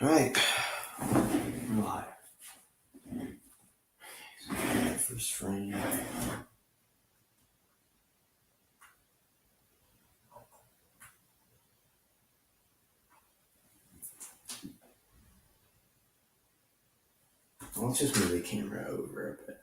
All right. We're live. First frame. Let's just move the camera over a bit.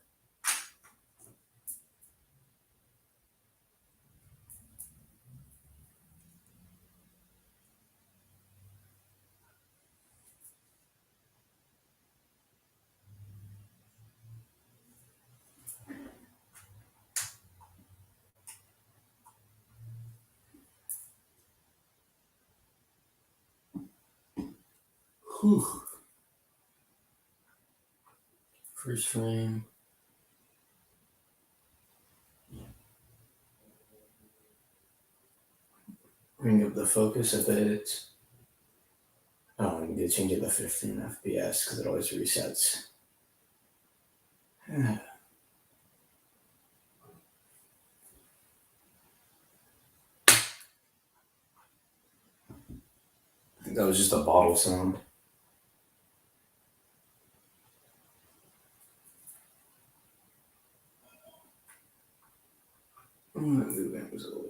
Whew. First frame. Bring up the focus a bit. Oh, I need to change it to 15 FPS because it always resets. I think that was just a bottle sound. That movement was a little.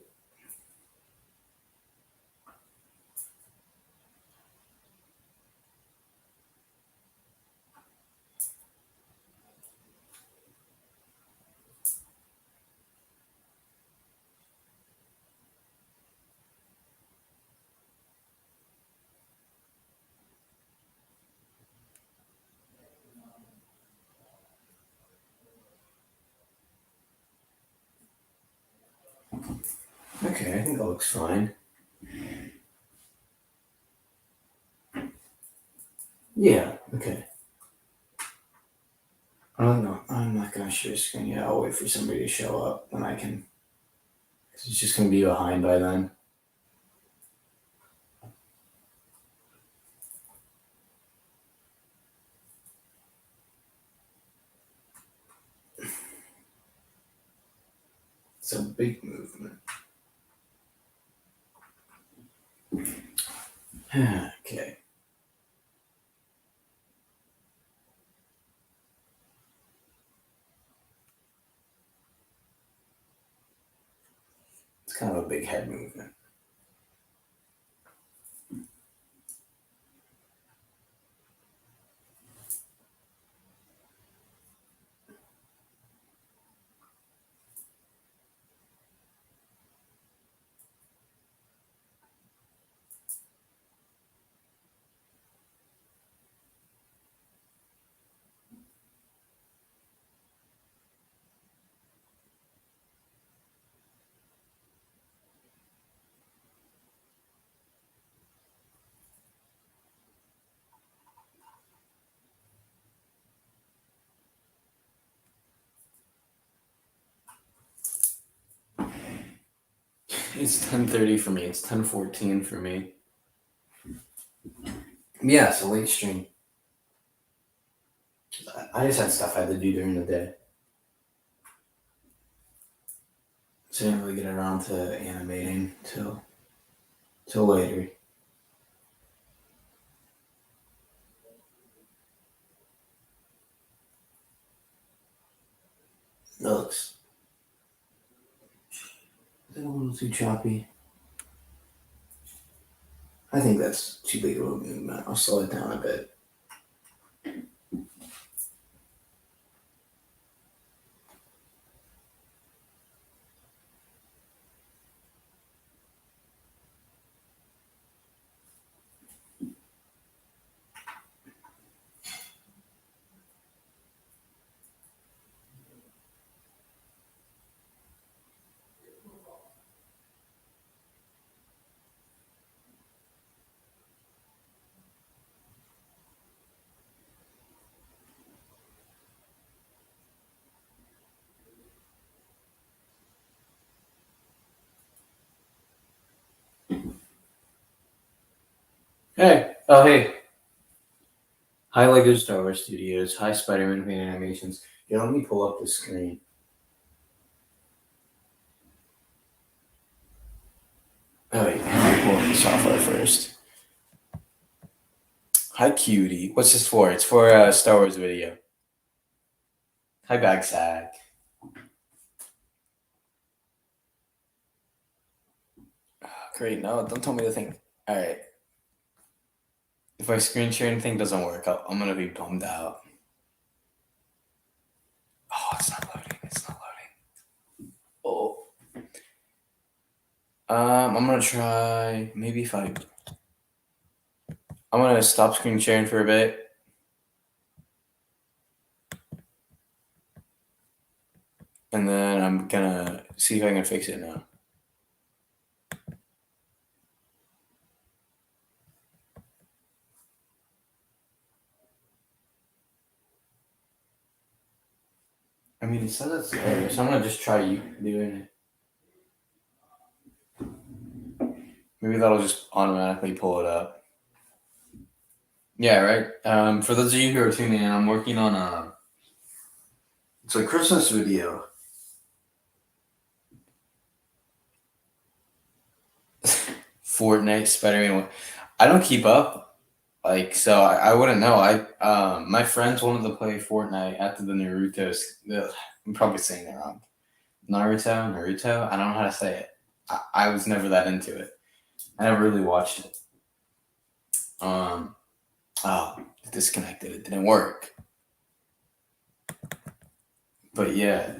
Okay, I think that looks fine. Yeah, okay. I don't know. I'm not going to share screen yet. I'll wait for somebody to show up, then I can. It's just going to be behind by then. It's a big movement. Okay. It's kind of a big head movement. It's 10:30 for me. It's 10:14 for me. Yeah, it's a late stream. I just had stuff I had to do during the day. So I didn't really get around to animating till later. That looks a little too choppy. I think that's too big of a movement. I'll slow it down a bit. Hey. Oh, hey. Hi, Lego Star Wars Studios. Hi, Spider-Man fan animations. Yeah, let me pull up the screen. Oh, wait. Let me pull up the software first. Hi, cutie. What's this for? It's for a Star Wars video. Hi, bag sack. Great. No, don't tell me the thing. All right. If my screen sharing thing doesn't work, I'm gonna be bummed out. Oh, it's not loading. It's not loading. Oh. I'm gonna try. Maybe if I'm gonna stop screen sharing for a bit. And then I'm gonna see if I can fix it now. I mean, it says it's there, so I'm gonna just try doing it. Maybe that'll just automatically pull it up. Yeah, right. For those of you who are tuning in, I'm working on it's a Christmas video. Fortnite, Spider-Man. I don't keep up, so I wouldn't know. My friends wanted to play Fortnite after the Naruto. I'm probably saying it wrong. Naruto. I don't know how to say it. I was never that into it. I never really watched it. It disconnected. It didn't work. But yeah,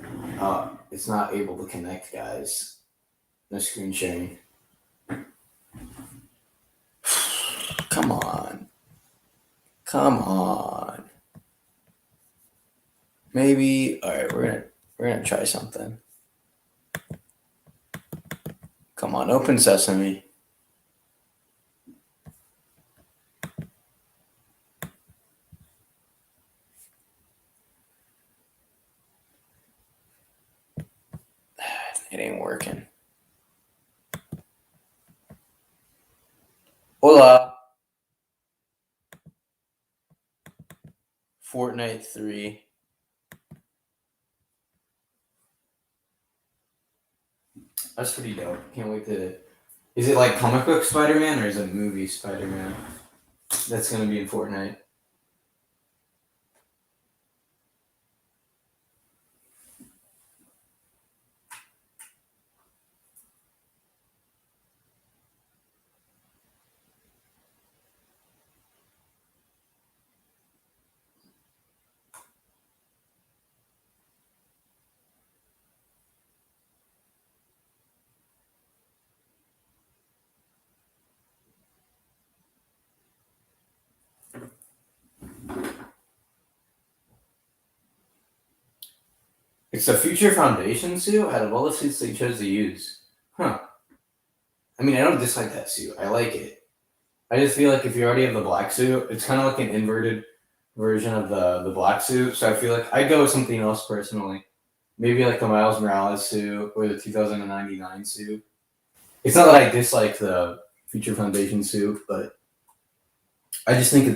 it's not able to connect, guys. No screen sharing. Come on. Maybe. All right, we're gonna try something. Come on, open sesame. It ain't working. Hola. Fortnite 3. That's pretty dope. Can't wait to. Is it like comic book Spider-Man or is it movie Spider-Man? That's gonna be in Fortnite. It's the Future Foundation suit out of all the suits they chose to use. Huh. I mean, I don't dislike that suit. I like it. I just feel like if you already have the black suit, it's kind of like an inverted version of the black suit. So I feel like I'd go with something else personally. Maybe like the Miles Morales suit or the 2099 suit. It's not that I dislike the Future Foundation suit, but I just think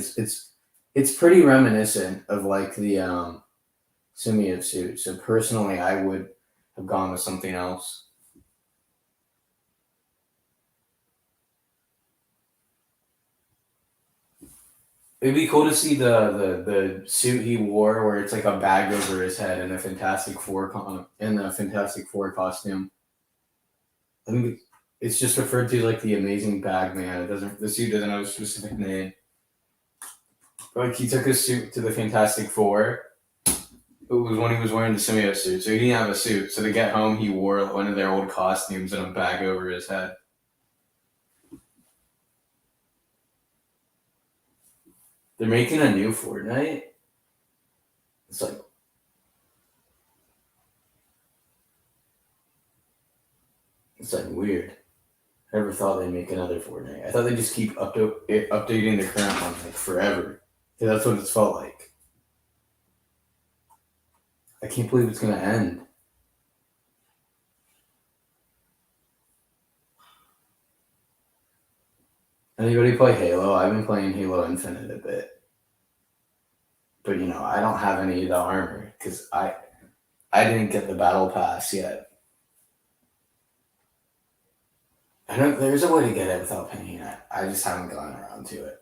it's pretty reminiscent of like the symbiote suit. So personally, I would have gone with something else. It'd be cool to see the suit he wore, where it's like a bag over his head, and a Fantastic Four costume. I think it's just referred to like the Amazing Bag Man. The suit doesn't have a specific name. Like he took his suit to the Fantastic Four. It was when he was wearing the symbiote suit, so he didn't have a suit. So to get home, he wore one of their old costumes and a bag over his head. They're making a new Fortnite. It's like weird. I never thought they'd make another Fortnite. I thought they just keep updating the current one like forever. Yeah, that's what it's felt like. I can't believe it's gonna end. Anybody play Halo? I've been playing Halo Infinite a bit, but I don't have any of the armor because I didn't get the battle pass yet. I don't. There's a way to get it without paying it. I just haven't gotten around to it.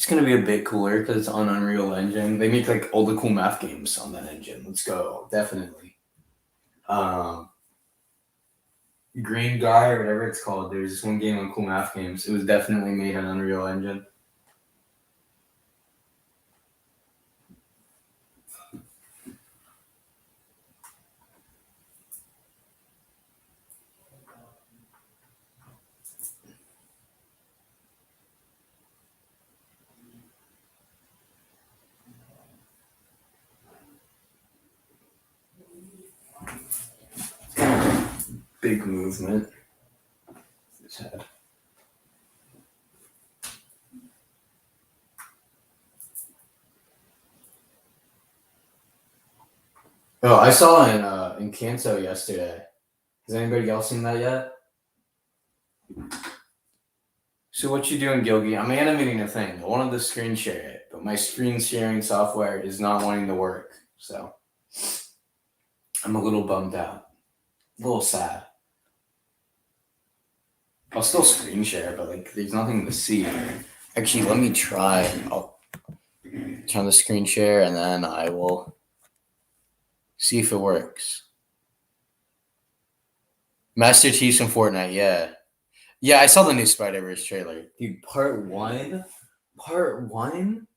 It's gonna be a bit cooler because it's on Unreal Engine. They make like all the cool math games on that engine. Let's go, definitely. Um, Green Guy or whatever it's called. There's this one game on cool math games. It was definitely made on Unreal Engine. Big movement. It's had. Oh, I saw in Kanto yesterday. Has anybody else seen that yet? So what you doing, Gilgy? I'm animating a thing. I wanted to screen share it, but my screen sharing software is not wanting to work. So I'm a little bummed out. A little sad. I'll still screen share, but like there's nothing to see. Actually, let me try. I'll turn the screen share and then I will see if it works. Master Chief's in Fortnite, yeah. Yeah, I saw the new Spider-Verse trailer. Dude, part one? Part one?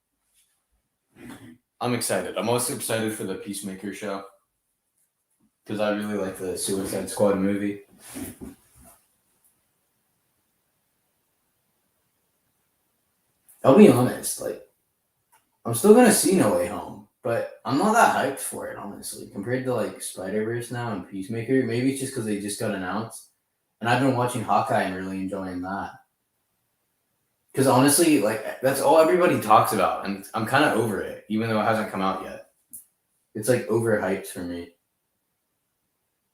I'm excited. I'm also excited for the Peacemaker show. Because I really like the Suicide Squad movie. I'll be honest, like, I'm still gonna see No Way Home, but I'm not that hyped for it, honestly. Compared to, like, Spider-Verse now and Peacemaker, maybe it's just because they just got announced. And I've been watching Hawkeye and really enjoying that. Because honestly, like, that's all everybody talks about, and I'm kind of over it, even though it hasn't come out yet. It's, like, overhyped for me.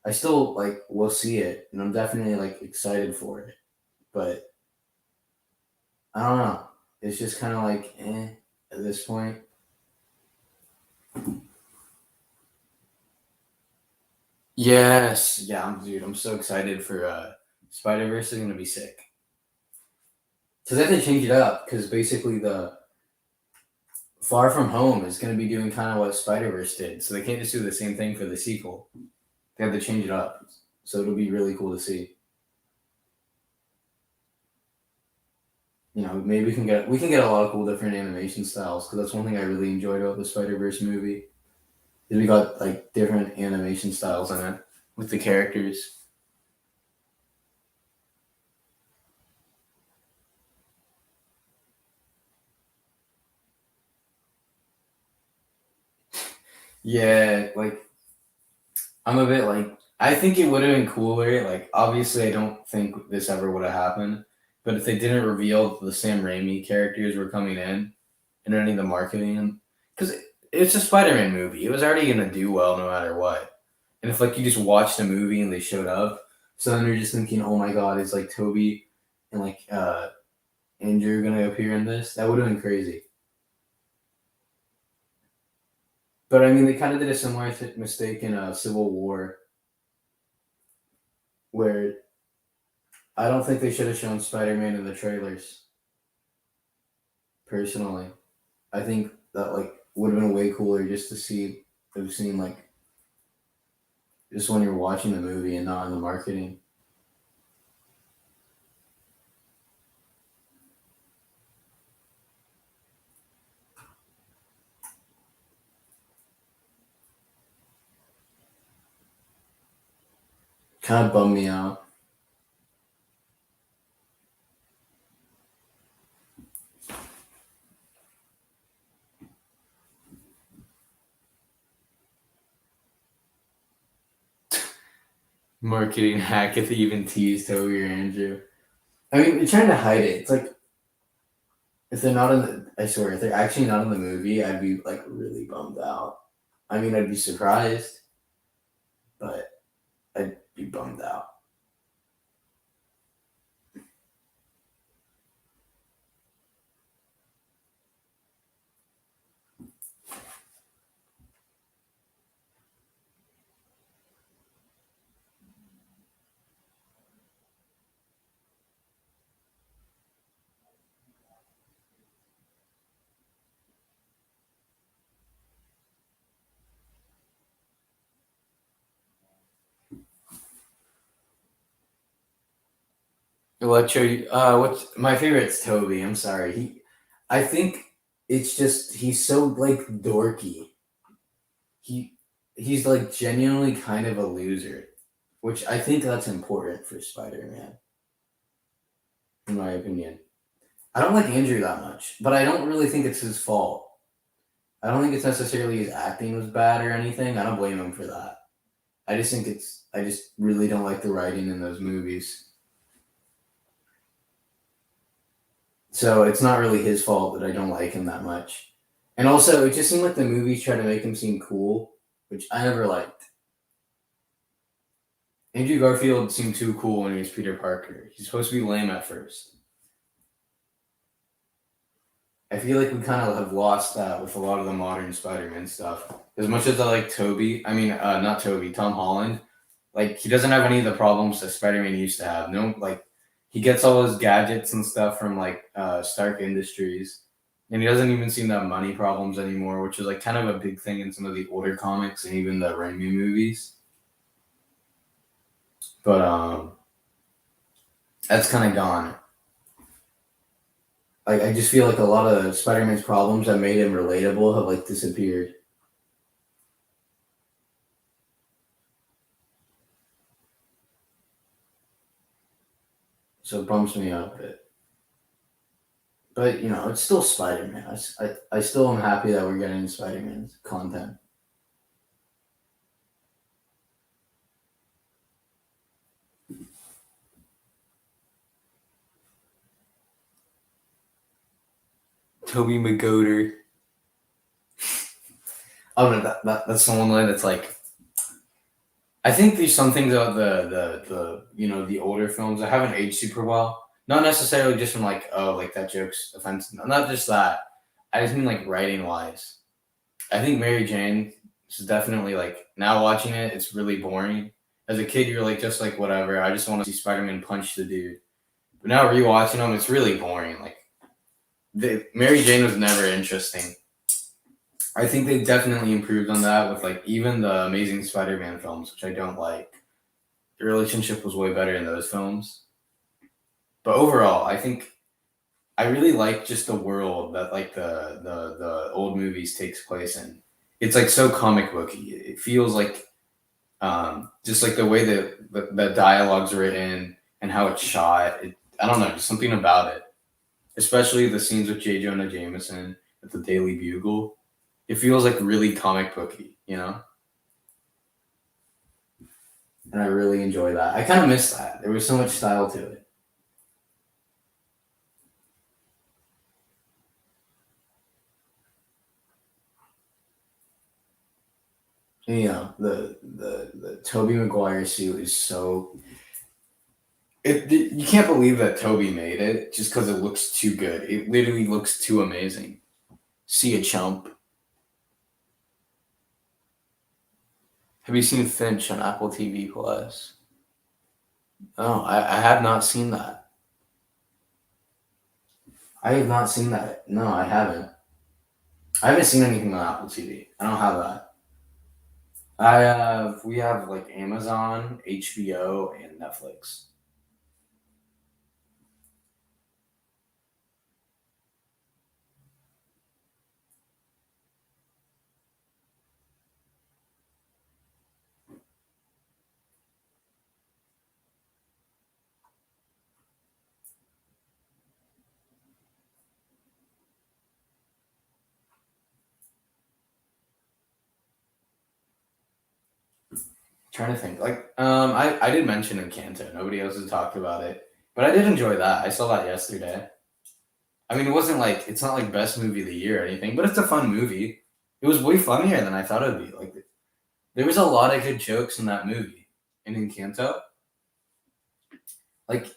I still, like, will see it, and I'm definitely, like, excited for it. But I don't know. It's just kind of like, at this point. Yes, yeah, dude. I'm so excited for Spider Verse is gonna be sick. Cause they have to change it up. Cause basically the Far From Home is gonna be doing kind of what Spider Verse did, so they can't just do the same thing for the sequel. They have to change it up. So it'll be really cool to see. You know, maybe we can get a lot of cool different animation styles. Cause that's one thing I really enjoyed about the Spider Verse movie. Is we got like different animation styles in it with the characters. Yeah, like I'm a bit like I think it would have been cooler. Like obviously, I don't think this ever would have happened. But if they didn't reveal the Sam Raimi characters were coming in and any of the marketing, because it's a Spider-Man movie, it was already gonna do well no matter what. And if like you just watched a movie and they showed up, so then you're just thinking, oh my god, is like Toby and like Andrew gonna appear in this? That would have been crazy. But I mean, they kind of did a similar mistake in Civil War, where I don't think they should have shown Spider Man in the trailers. Personally, I think that like would have been way cooler just to see have seen like just when you're watching the movie and not in the marketing. Kind of bummed me out. Marketing hack if they even tease Toby or Andrew. I mean, they're trying to hide it. It's like if they're not in the, I swear, if they're actually not in the movie, I'd be like really bummed out. I mean, I'd be surprised, but I'd be bummed out. What's my favorite's Toby. I'm sorry. I think it's just he's so like dorky. He he's like genuinely kind of a loser, which I think that's important for Spider-Man, in my opinion. I don't like Andrew that much, but I don't really think it's his fault. I don't think it's necessarily his acting was bad or anything. I don't blame him for that. I just really don't like the writing in those movies. So it's not really his fault that I don't like him that much. And also, it just seemed like the movies try to make him seem cool, which I never liked. Andrew Garfield seemed too cool when he was Peter Parker. He's supposed to be lame at first. I feel like we kind of have lost that with a lot of the modern Spider-Man stuff. As much as I like not Toby, Tom Holland, like he doesn't have any of the problems that Spider-Man used to have. No, like he gets all his gadgets and stuff from like Stark Industries, and he doesn't even seem to have money problems anymore, which is like kind of a big thing in some of the older comics and even the Raimi movies. But that's kind of gone. Like I just feel like a lot of Spider-Man's problems that made him relatable have like disappeared. So it bumps me up a bit. But you know, it's still Spider-Man. I still am happy that we're getting Spider-Man's content. Toby McGoder. Oh no, that's the one line that's like. I think there's some things about the older films that haven't aged super well. Not necessarily just from like like that joke's offensive. Not just that. I just mean like writing wise. I think Mary Jane is definitely like now watching it, it's really boring. As a kid, you're like just like whatever. I just want to see Spider-Man punch the dude. But now rewatching them, it's really boring. Like Mary Jane was never interesting. I think they definitely improved on that with like even the Amazing Spider-Man films, which I don't like. The relationship was way better in those films. But overall, I think I really like just the world that like the old movies takes place in. It's like so comic booky. It feels like just like the way that the dialogue's written and how it's shot. I don't know, just something about it. Especially the scenes with J. Jonah Jameson at the Daily Bugle. It feels like really comic booky, you know? And I really enjoy that. I kind of miss that. There was so much style to it. And, you know, the Tobey Maguire suit is so. You can't believe that Toby made it just because it looks too good. It literally looks too amazing. See a chump. Have you seen Finch on Apple TV Plus? Oh, I have not seen that. I have not seen that. No, I haven't. I haven't seen anything on Apple TV. I don't have that. We have like Amazon, HBO, and Netflix. Trying to think. Like, I did mention Encanto. Nobody else has talked about it, but I did enjoy that. I saw that yesterday. I mean, it wasn't like it's not like best movie of the year or anything, but it's a fun movie. It was way funnier than I thought it would be. Like, there was a lot of good jokes in that movie in Encanto. Like,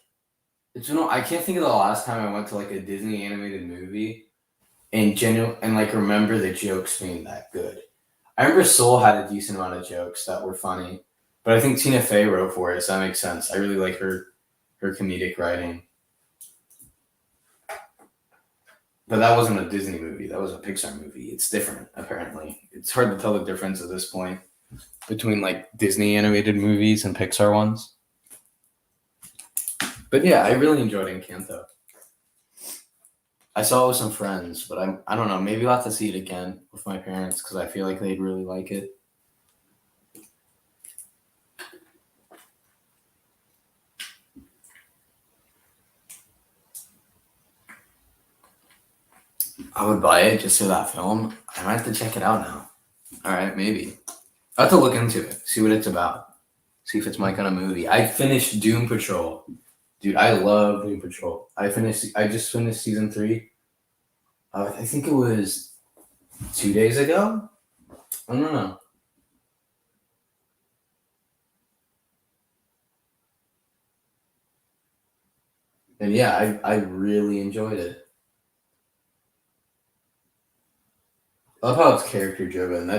I can't think of the last time I went to like a Disney animated movie and like remember the jokes being that good. I remember Soul had a decent amount of jokes that were funny, but I think Tina Fey wrote for it, so that makes sense. I really like her comedic writing. But that wasn't a Disney movie. That was a Pixar movie. It's different, apparently. It's hard to tell the difference at this point between like Disney animated movies and Pixar ones. But But yeah, I really enjoyed Encanto. I saw it with some friends, but I don't know. Maybe I'll have to see it again with my parents because I feel like they'd really like it. I would buy it just for that film. I might have to check it out now. All right, maybe. I have to look into it, see what it's about, see if it's my kind of movie. I finished Doom Patrol. Dude, I love Doom Patrol. I just finished season 3. I think it was 2 days ago. I don't know. And yeah, I really enjoyed it. I love how it's character driven.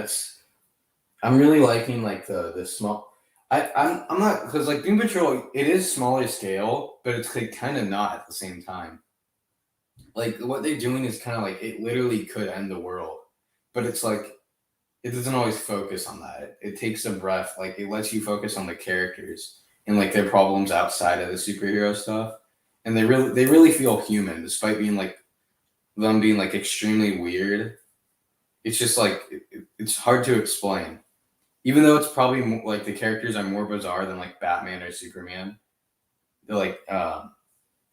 I'm really liking like the small. I'm not because like Doom Patrol it is smaller scale, but it's like kind of not at the same time. Like what they're doing is kind of like it literally could end the world, but it's like it doesn't always focus on that. It takes a breath. Like it lets you focus on the characters and like their problems outside of the superhero stuff, and they really feel human despite being like them being like extremely weird. It's just like it's hard to explain. Even though it's probably like the characters are more bizarre than like Batman or Superman, they're like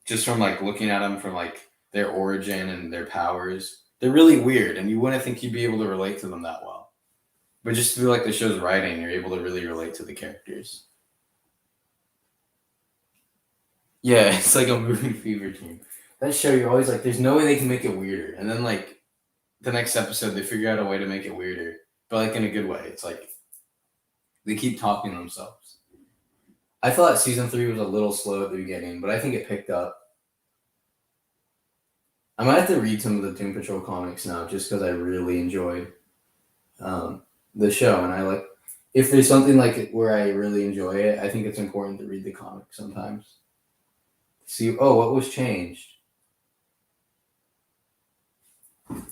just from like looking at them from like their origin and their powers, they're really weird, and you wouldn't think you'd be able to relate to them that well. But just through like the show's writing, you're able to really relate to the characters. Yeah, it's like a movie fever dream. That show, you're always like, there's no way they can make it weirder, and then like the next episode, they figure out a way to make it weirder, but like in a good way. It's like they keep topping themselves. I thought season 3 was a little slow at the beginning, but I think it picked up. I might have to read some of the Doom Patrol comics now, just because I really enjoyed the show, and I like. If there's something like it where I really enjoy it, I think it's important to read the comic sometimes. See, oh, what was changed?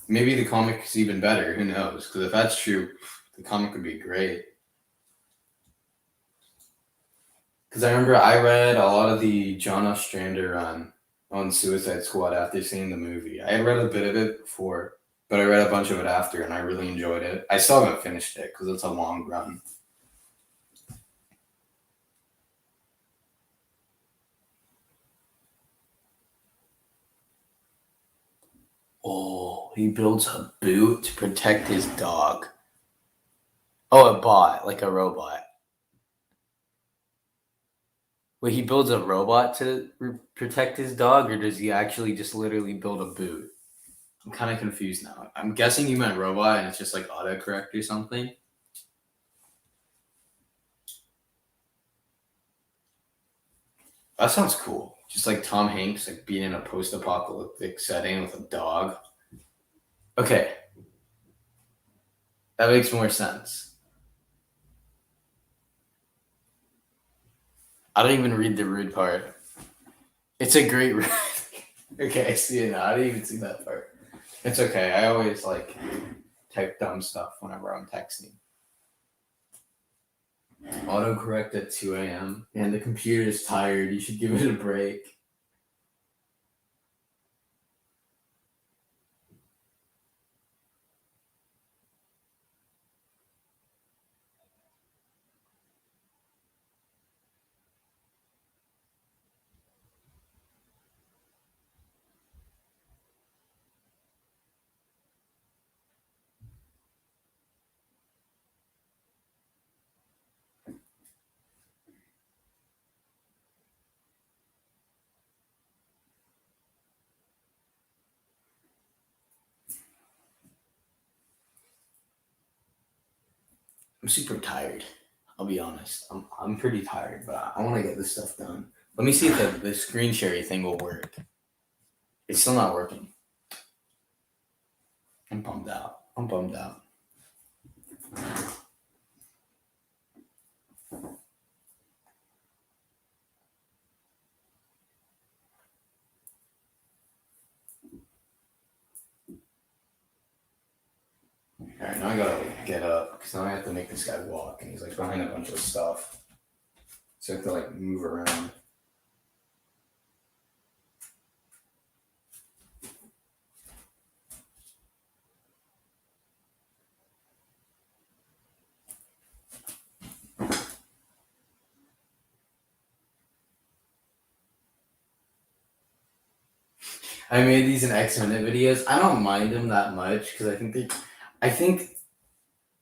Maybe the comic's even better. Who knows? Because if that's true, the comic would be great. Because I remember I read a lot of the John Ostrander run on Suicide Squad after seeing the movie. I had read a bit of it before, but I read a bunch of it after, and I really enjoyed it. I still haven't finished it because it's a long run. Oh, he builds a boot to protect his dog. Oh, a bot, like a robot. Wait, he builds a robot to protect his dog, or does he actually just literally build a boot? I'm kind of confused now. I'm guessing you meant robot and it's just like autocorrect or something. That sounds cool. Just like Tom Hanks, like being in a post-apocalyptic setting with a dog. Okay, that makes more sense. I don't even read the rude part. It's a great rude. Okay, I see it now. I didn't even see that part. It's okay. I always like type dumb stuff whenever I'm texting. Autocorrect at 2 a.m. And the computer is tired. You should give it a break. I'm super tired. I'll be honest. I'm pretty tired, but I want to get this stuff done. Let me see if the screen sharing thing will work. It's still not working. I'm bummed out. I'm bummed out. All right, now I gotta like, get up because now I have to make this guy walk, and he's like behind a bunch of stuff, so I have to like move around. I made these in X-minute videos. I don't mind them that much because I think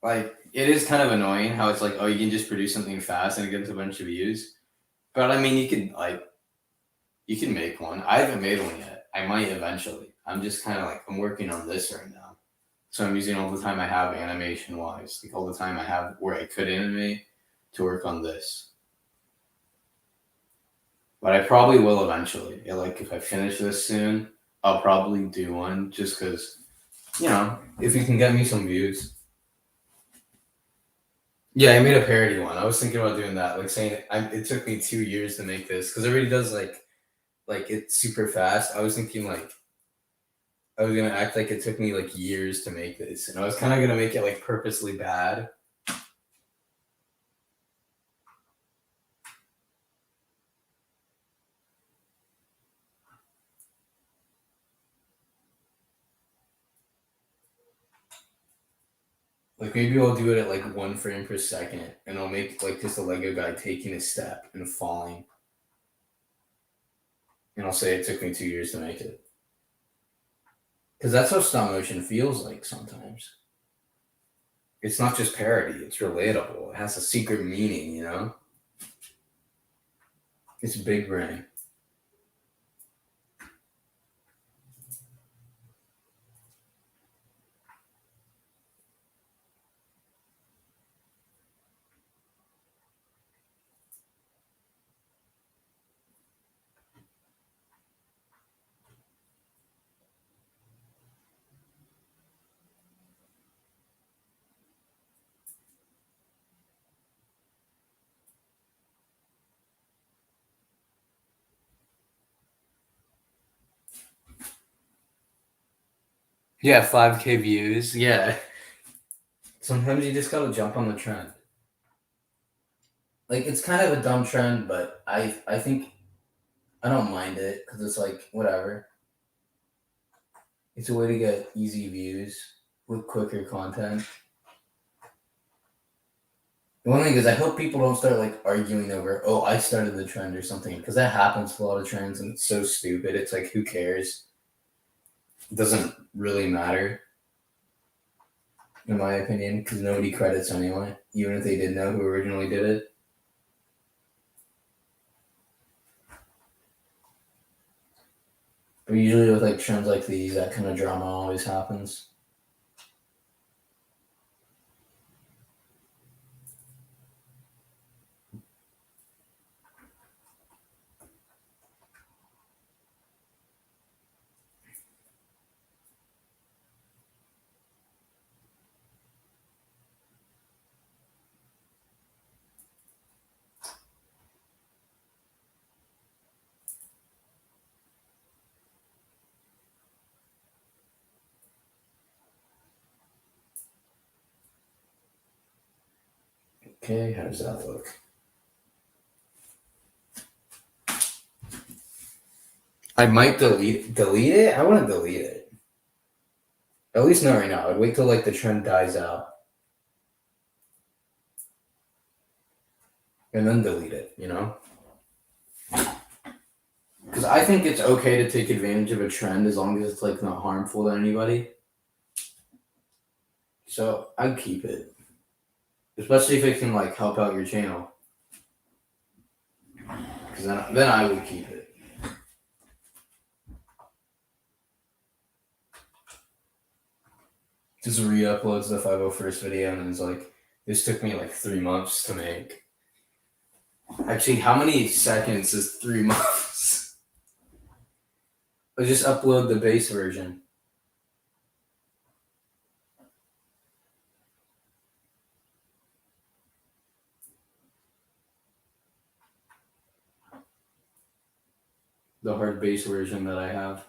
like it is kind of annoying how it's like, oh, you can just produce something fast and it gets a bunch of views. But I mean, you can make one. I haven't made one yet. I might eventually. I'm just kind of like I'm working on this right now, so I'm using all the time I have animation wise, like all the time I have where I could animate to work on this. But I probably will eventually. Yeah, like if I finish this soon, I'll probably do one just because if you can get me some views. Yeah, I made a parody one. I was thinking about doing that, like saying it took me 2 years to make this because everybody does like it's super fast. I was thinking like I was gonna act like it took me like years to make this, and I was kind of gonna make it like purposely bad. Like maybe I'll do it at like 1 frame per second, and I'll make like just a Lego guy taking a step and falling, and I'll say it took me 2 years to make it. Because that's how stop motion feels like sometimes. It's not just parody; it's relatable. It has a secret meaning, It's big brain. Yeah, 5K views. Yeah. Sometimes you just gotta jump on the trend. Like it's kind of a dumb trend, but I think I don't mind it because it's like whatever. It's a way to get easy views with quicker content. The one thing is, I hope people don't start like arguing over, oh, I started the trend or something, because that happens to a lot of trends and it's so stupid. It's like, who cares? It doesn't really matter, in my opinion, because nobody credits anyway, even if they did know who originally did it. But usually with like trends like these, that kind of drama always happens. Okay, how does that look? I might delete it. I want to delete it. At least not right now. I'd wait till like the trend dies out and then delete it. Because I think it's okay to take advantage of a trend as long as it's like not harmful to anybody. So I'd keep it, especially if it can like help out your channel. Because then I would keep it. Just re-uploads the 501st video and it's like, this took me like 3 months to make. Actually, how many seconds is 3 months? I'll just upload the base version. The hard base version that I have.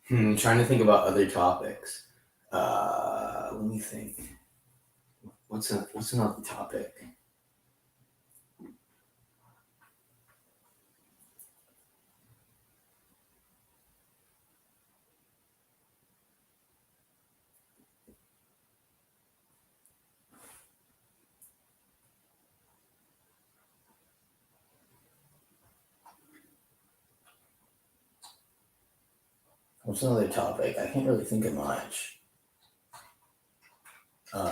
Trying to think about other topics. Let me think. What's another topic? What's another topic? I can't really think of much. I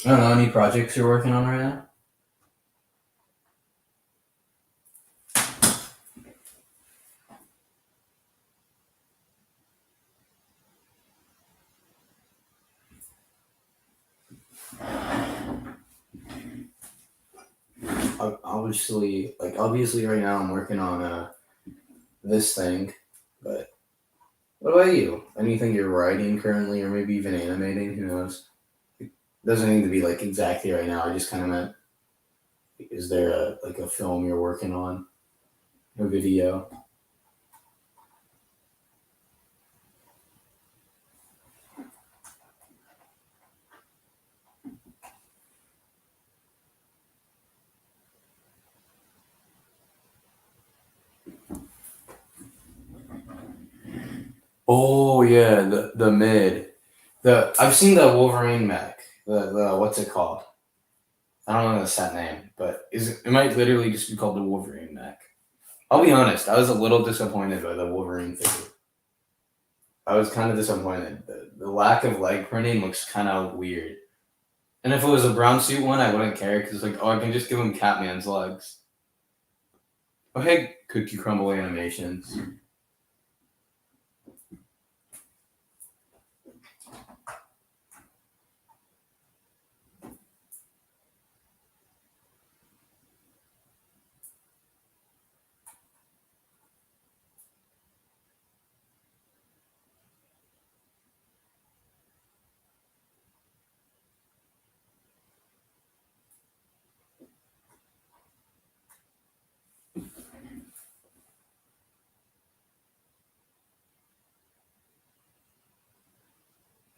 don't know. Any projects you're working on right now? Obviously, right now I'm working on this thing. But what about you? Anything you're writing currently, or maybe even animating? Who knows? It doesn't need to be like exactly right now. I just kind of meant, is there a film you're working on, a video? Oh yeah, the mid. I've seen the Wolverine mech. The what's it called? I don't know the set name, but it might literally just be called the Wolverine mech. I'll be honest, I was a little disappointed by the Wolverine figure. I was kind of disappointed. The lack of leg printing looks kind of weird. And if it was a brown suit one, I wouldn't care because like, oh, I can just give him Catman's legs. Oh hey, Cookie Crumble animations.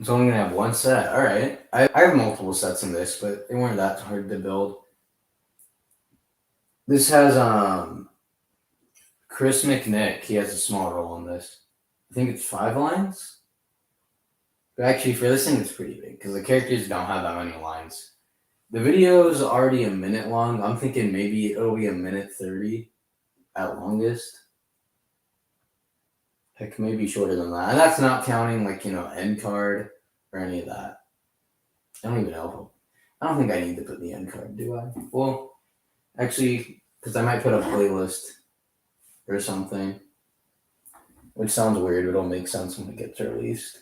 It's only gonna have one set. All right. I have multiple sets in this, but they weren't that hard to build. This has Chris McNick. He has a small role in this. I think it's 5 lines. But actually, for this thing, it's pretty big because the characters don't have that many lines. The video is already a minute long. I'm thinking maybe it'll be a minute 30 at longest. Heck, maybe shorter than that. And that's not counting end card or any of that. I don't even know. I don't think I need to put the end card, do I? Well, actually, because I might put a playlist or something, which sounds weird, but it'll make sense when it gets released.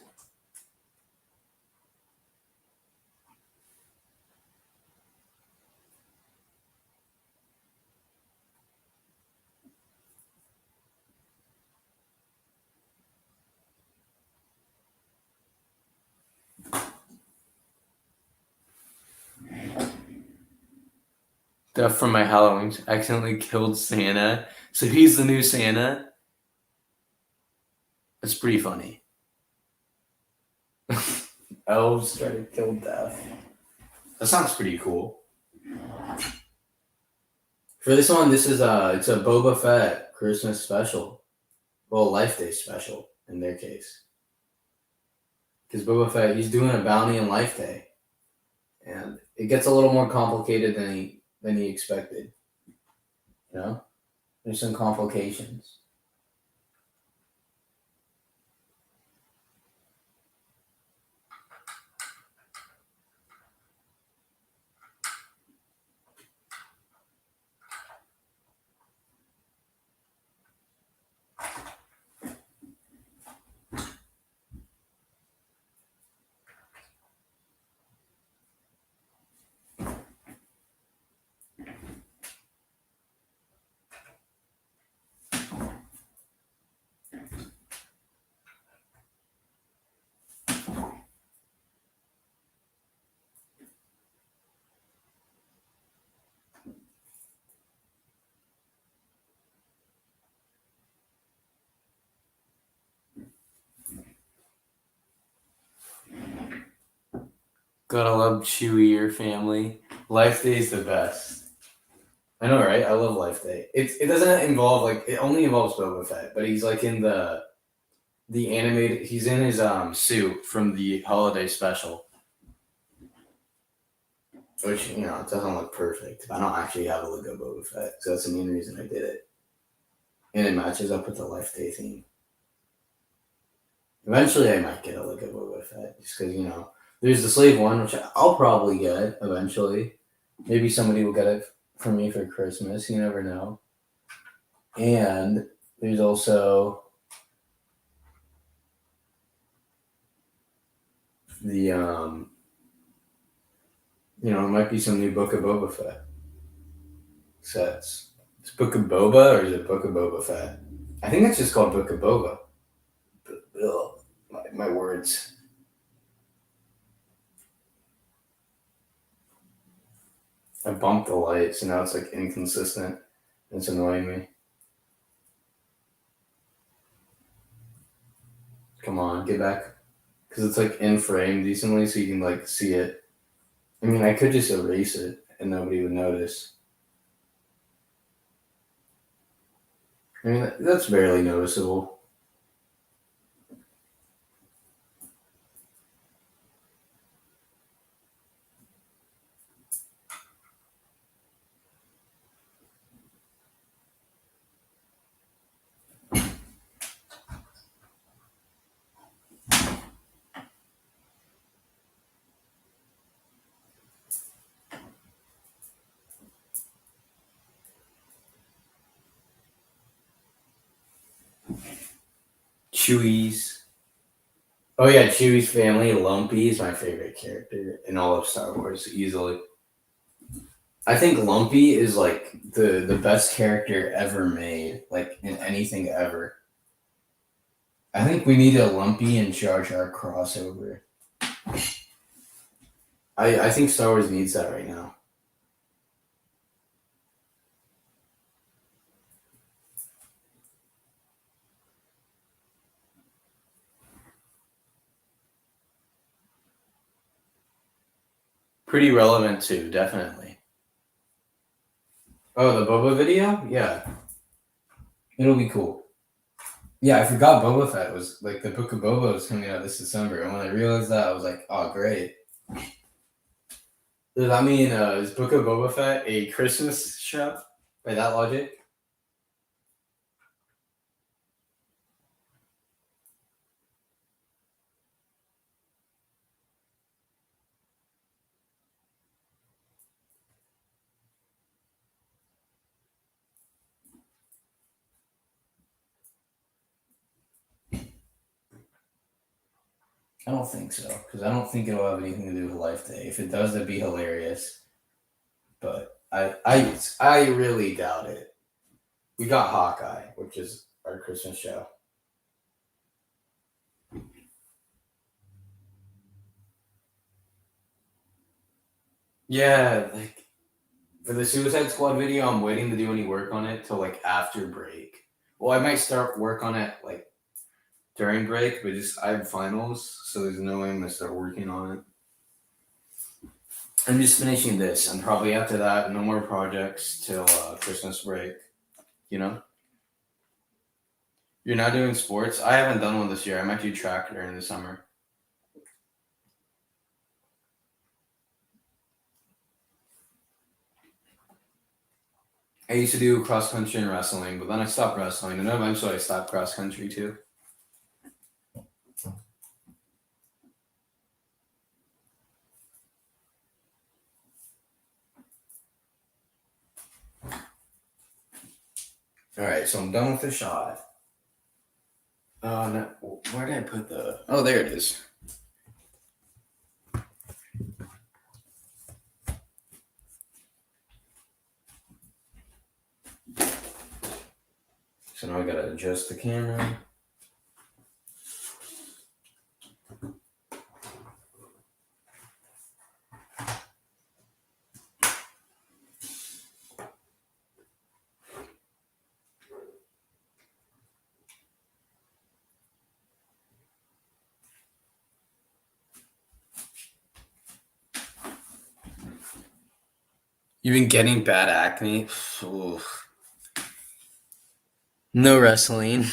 Stuff from my Halloween accidentally killed Santa, so he's the new Santa. That's pretty funny. Elves try to kill death. That sounds pretty cool. For this one, it's a Boba Fett Christmas special. Well, Life Day special in their case. Because Boba Fett, he's doing a bounty on Life Day. And it gets a little more complicated than he expected. You know? There's some complications. Gotta love Chewie, your family. Life Day is the best. I know, right? I love Life Day. It doesn't involve like it only involves Boba Fett, but he's like in the animated. He's in his suit from the holiday special, which it doesn't look perfect. I don't actually have a look of Boba Fett, so that's the main reason I did it, and it matches up with the Life Day theme. Eventually, I might get a look of Boba Fett, just because there's the Slave One, which I'll probably get eventually. Maybe somebody will get it for me for Christmas. You never know. And there's also the it might be some new Book of Boba Fett sets. It's Book of Boba or is it Book of Boba Fett? I think it's just called Book of Boba. Ugh, my words. I bumped the light, so now it's like inconsistent. It's annoying me. Come on, get back. Because it's like in frame decently, so you can like see it. I mean, I could just erase it and nobody would notice. I mean, that's barely noticeable. Chewie's. Oh yeah, Chewie's family. Lumpy is my favorite character in all of Star Wars, easily. I think Lumpy is like the best character ever made, like in anything ever. I think we need a Lumpy and Jar Jar crossover. I think Star Wars needs that right now. Pretty relevant too, definitely. Oh, the Boba video? Yeah. It'll be cool. Yeah, I forgot Boba Fett was like the Book of Boba was coming out this December, and when I realized that, I was like, "Oh, great!" Does that mean is Book of Boba Fett a Christmas show by that logic? I don't think so, because I don't think it'll have anything to do with Life Day. If it does, that'd be hilarious. But I really doubt it. We got Hawkeye, which is our Christmas show. Yeah, like for the Suicide Squad video, I'm waiting to do any work on it till like after break. Well, I might start work on it like during break, but just I have finals, so there's no way I'm gonna start working on it. I'm just finishing this, and probably after that, no more projects till Christmas break. You know, you're not doing sports. I haven't done one this year. I might do track during the summer. I used to do cross country and wrestling, but then I stopped wrestling, and then eventually I stopped cross country too. All right, so I'm done with the shot. No, where did I put the? Oh, there it is. So now I gotta adjust the camera. You've been getting bad acne? Oof. No wrestling.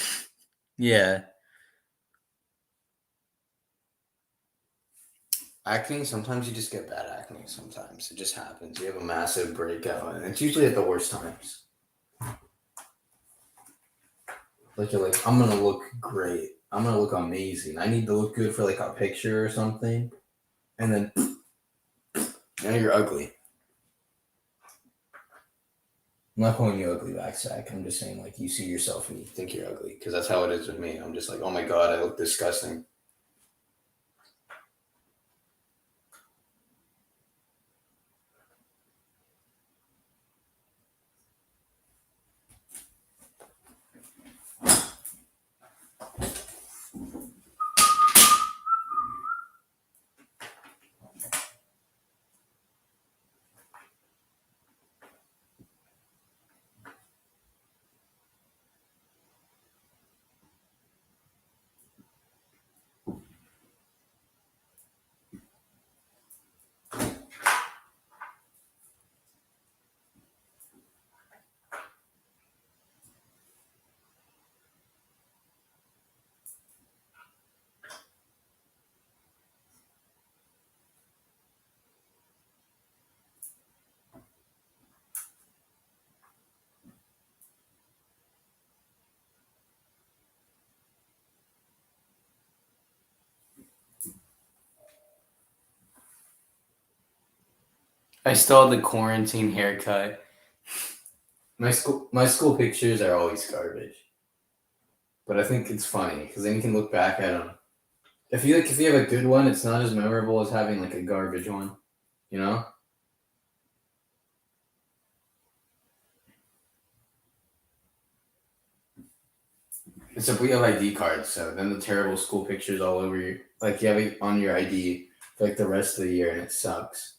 Yeah. Acne, sometimes you just get bad acne. Sometimes it just happens. You have a massive breakout, and it's usually at the worst times. Like you're like, I'm gonna look great. I'm gonna look amazing. I need to look good for like a picture or something, and then now you're ugly. I'm not calling you ugly backsack. I'm just saying like you see yourself and you think you're ugly because that's how it is with me. I'm just like, oh my god, I look disgusting. I still had the quarantine haircut. My school pictures are always garbage, but I think it's funny because then you can look back at them. If you have a good one, it's not as memorable as having like a garbage one. You know, except we have ID cards, so then the terrible school pictures all over you. Like you have it on your ID for like the rest of the year, and it sucks.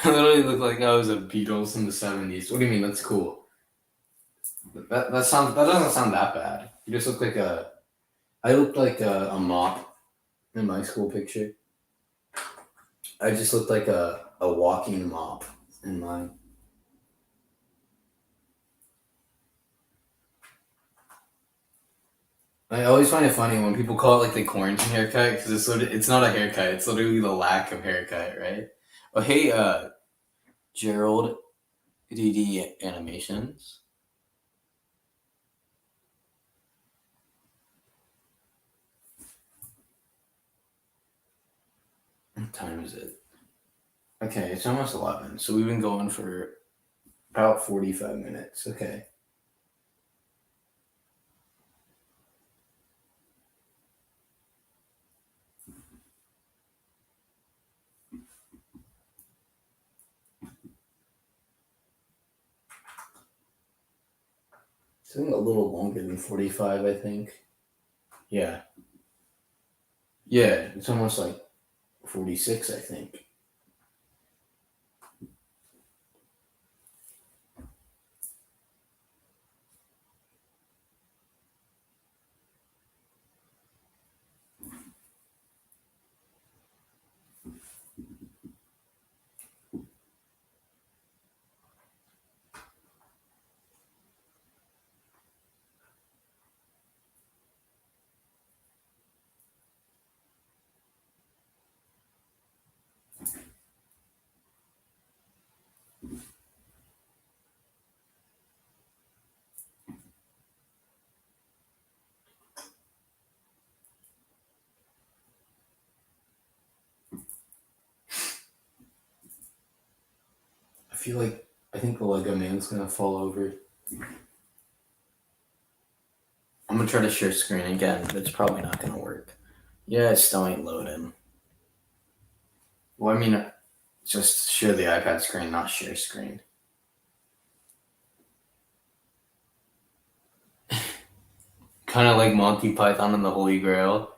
I literally look like I was a Beatles in the '70s. What do you mean? That's cool. That doesn't sound that bad. You just look like a. I looked like a mop in my school picture. I just looked like a walking mop in mine. I always find it funny when people call it like the quarantine haircut because it's not a haircut. It's literally the lack of haircut, right? Oh hey, Gerald, DD animations. What time is it? Okay, it's almost 11. So we've been going for about 45 minutes. Okay. It's been a little longer than 45, I think. Yeah. Yeah, it's almost like 46, I think. I think the Lego man's gonna fall over. I'm gonna try to share screen again, but it's probably not gonna work. Yeah, it still ain't loading. Well, I mean, just share the iPad screen, not share screen. Kind of like Monty Python and the Holy Grail,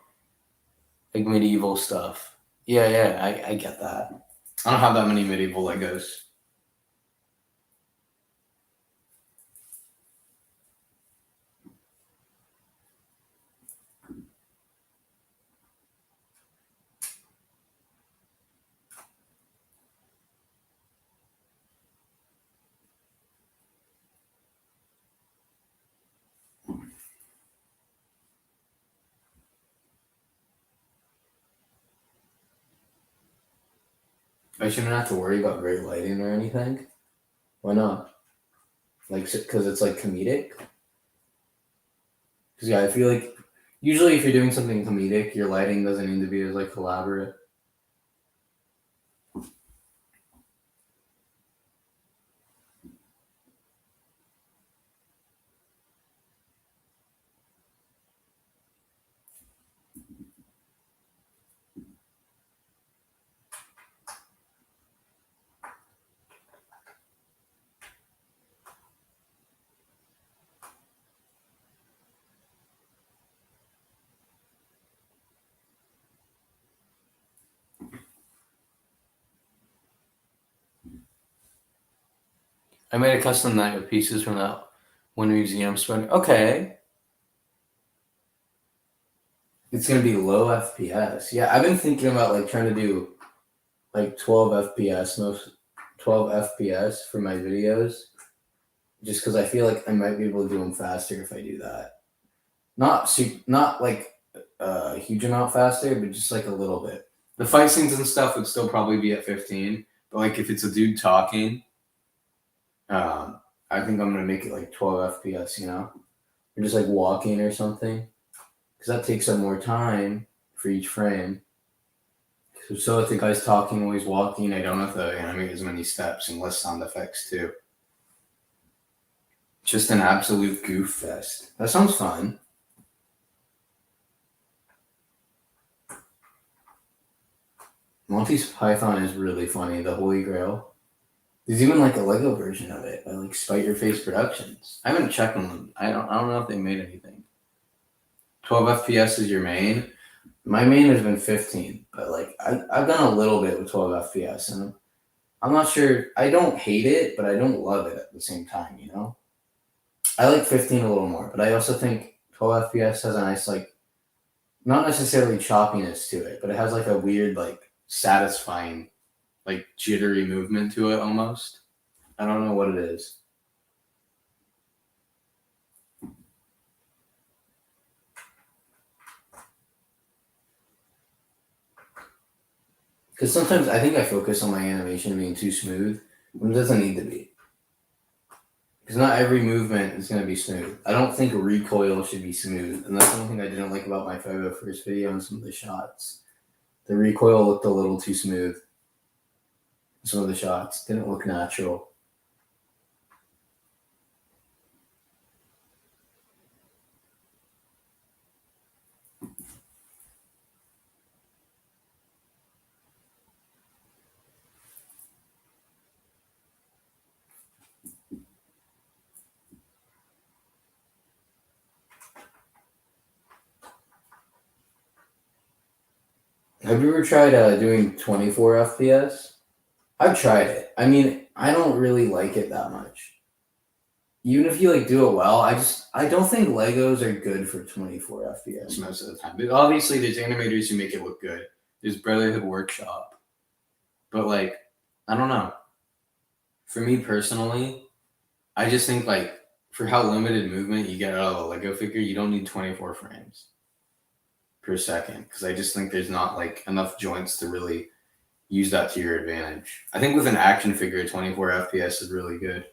like medieval stuff. Yeah, I get that. I don't have that many medieval Legos. I shouldn't have to worry about great lighting or anything. Why not? Like, because it's like comedic. Because yeah, I feel like usually if you're doing something comedic, your lighting doesn't need to be as like elaborate. I made a custom night with pieces from that one museum spend. Okay. It's gonna be low FPS. Yeah, I've been thinking about like trying to do like 12 FPS, 12 FPS for my videos, just because I feel like I might be able to do them faster if I do that. Not like a huge amount faster, but just like a little bit. The fight scenes and stuff would still probably be at 15, but like if it's a dude talking, I think I'm gonna make it like 12 FPS. Or just like walking or something, because that takes up more time for each frame. So if the guy's talking while he's walking, I don't have to animate as many steps and less sound effects too. Just an absolute goof fest. That sounds fun. Monty Python is really funny. The Holy Grail. There's even like a Lego version of it by like Spite Your Face Productions. I haven't checked on them. I don't know if they made anything. 12 FPS is your main. My main has been 15, but like I've done a little bit with 12 FPS, and I'm not sure. I don't hate it, but I don't love it at the same time. I like 15 a little more, but I also think 12 FPS has a nice like, not necessarily choppiness to it, but it has like a weird like satisfying like jittery movement to it almost. I don't know what it is. Because sometimes I think I focus on my animation being too smooth when it doesn't need to be. Because not every movement is going to be smooth. I don't think a recoil should be smooth. And that's one thing I didn't like about my 501st video and some of the shots. The recoil looked a little too smooth. Some of the shots didn't look natural. Have you ever tried doing 24 FPS? I've tried it. I mean, I don't really like it that much. Even if you like do it well, I don't think Legos are good for 24 FPS most of the time. But obviously, there's animators who make it look good. There's Brotherhood Workshop, but like, I don't know. For me personally, I just think like for how limited movement you get out of a Lego figure, you don't need 24 frames per second, because I just think there's not like enough joints to really use that to your advantage. I think with an action figure, 24 FPS is really good.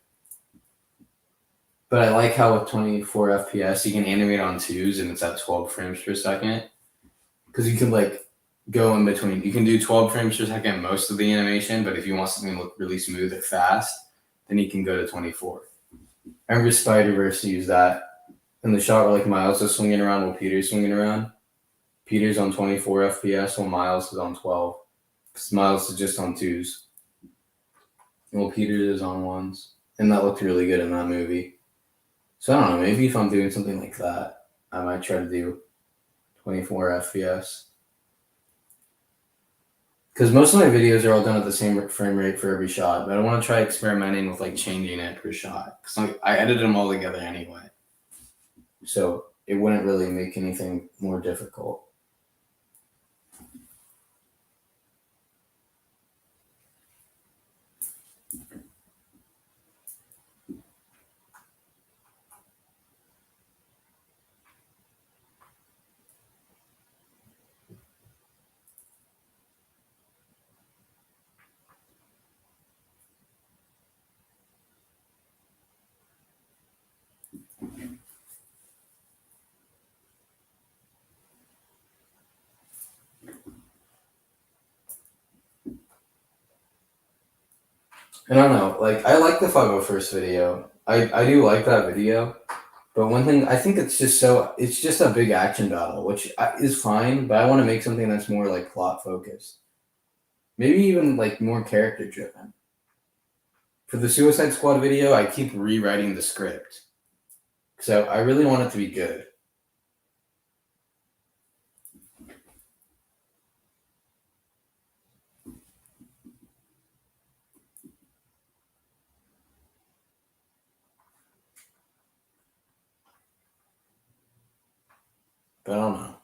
But I like how with 24 FPS, you can animate on twos and it's at 12 frames per second. Because you can like go in between. You can do 12 frames per second most of the animation, but if you want something to look really smooth or fast, then you can go to 24. I remember Spider-Verse used that in the shot where like Miles is swinging around while Peter's swinging around. Peter's on 24 FPS while Miles is on 12. Because Miles is just on 2s. Well, Peter is on 1s. And that looked really good in that movie. So I don't know, maybe if I'm doing something like that, I might try to do 24 FPS. Because most of my videos are all done at the same frame rate for every shot, but I want to try experimenting with like changing it per shot. Because I edited them all together anyway. So it wouldn't really make anything more difficult. I don't know, like I like the 501st video. I do like that video. But one thing, I think it's just a big action battle, which is fine, but I want to make something that's more like plot focused. Maybe even like more character driven. For the Suicide Squad video, I keep rewriting the script. So I really want it to be good. But I don't know.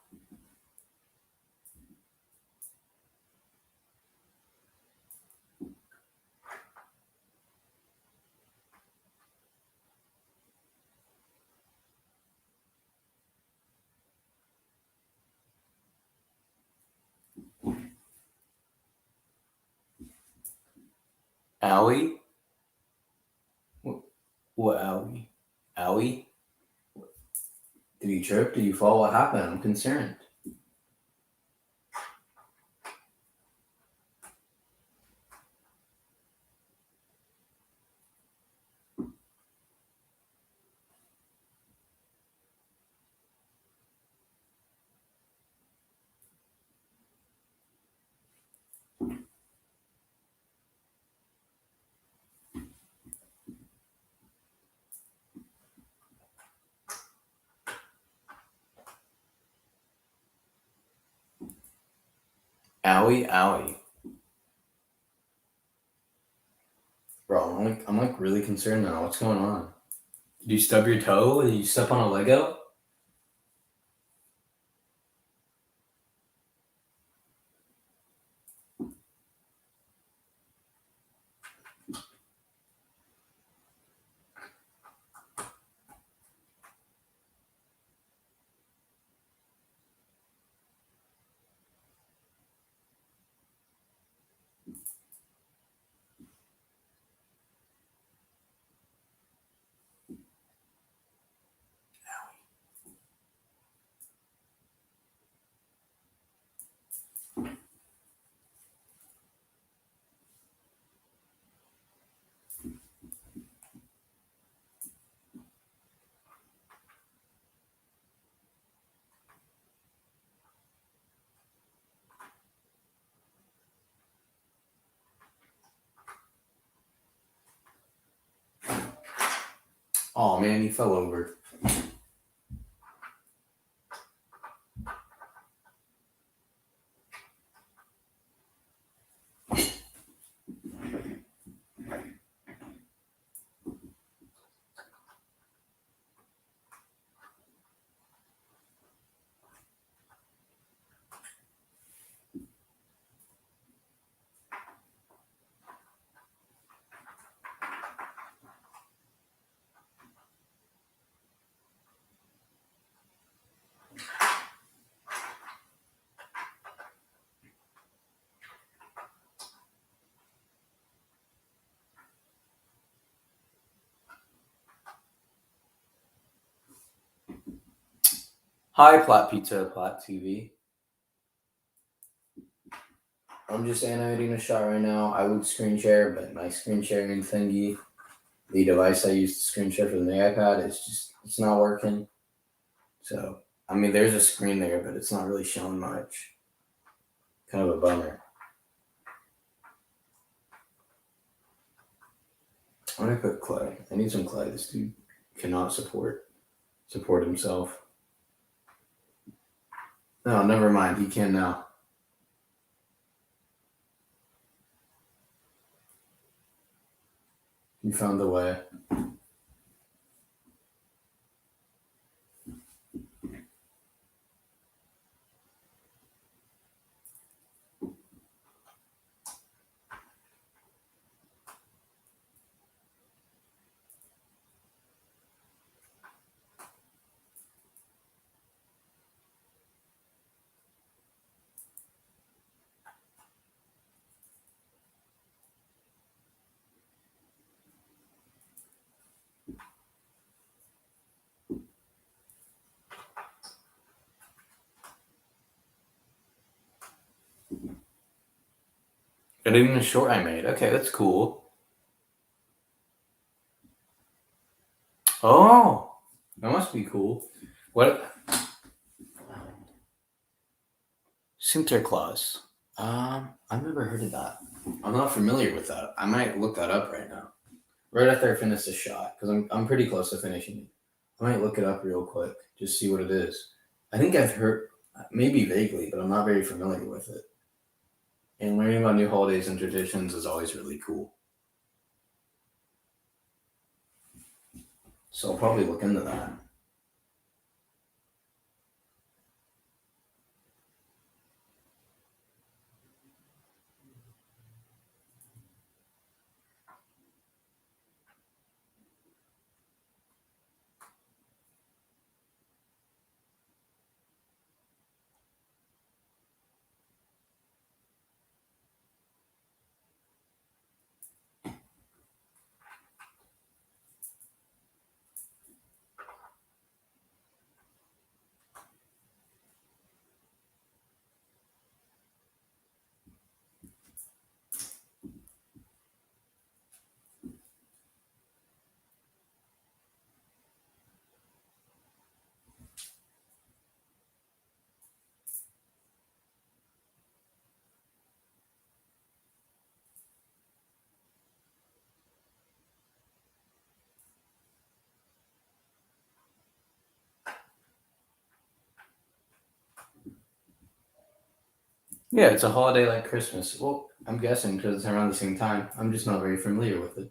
Allie? What Allie? Allie? Did you trip? Did you fall? What happened? I'm concerned. Owie. Bro, I'm like really concerned now. What's going on? Did you stub your toe? Did you step on a Lego? Oh man, he fell over. Hi, Plat Pizza, Plat TV. I'm just animating a shot right now. I would screen share, but my screen sharing thingy, the device I use to screen share for the iPad, it's not working. So, I mean, there's a screen there, but it's not really showing much. Kind of a bummer. I'm gonna put clay. I need some clay. This dude cannot support himself. No, never mind. He can now. He found the way. And even a short I made. Okay, that's cool. Oh, that must be cool. What? Sinterklaas. I've never heard of that. I'm not familiar with that. I might look that up right now. Right after I finish this shot, because I'm pretty close to finishing it. I might look it up real quick, just see what it is. I think I've heard, maybe vaguely, but I'm not very familiar with it. And learning about new holidays and traditions is always really cool. So I'll probably look into that. Yeah, it's a holiday like Christmas. Well, I'm guessing because it's around the same time. I'm just not very familiar with it.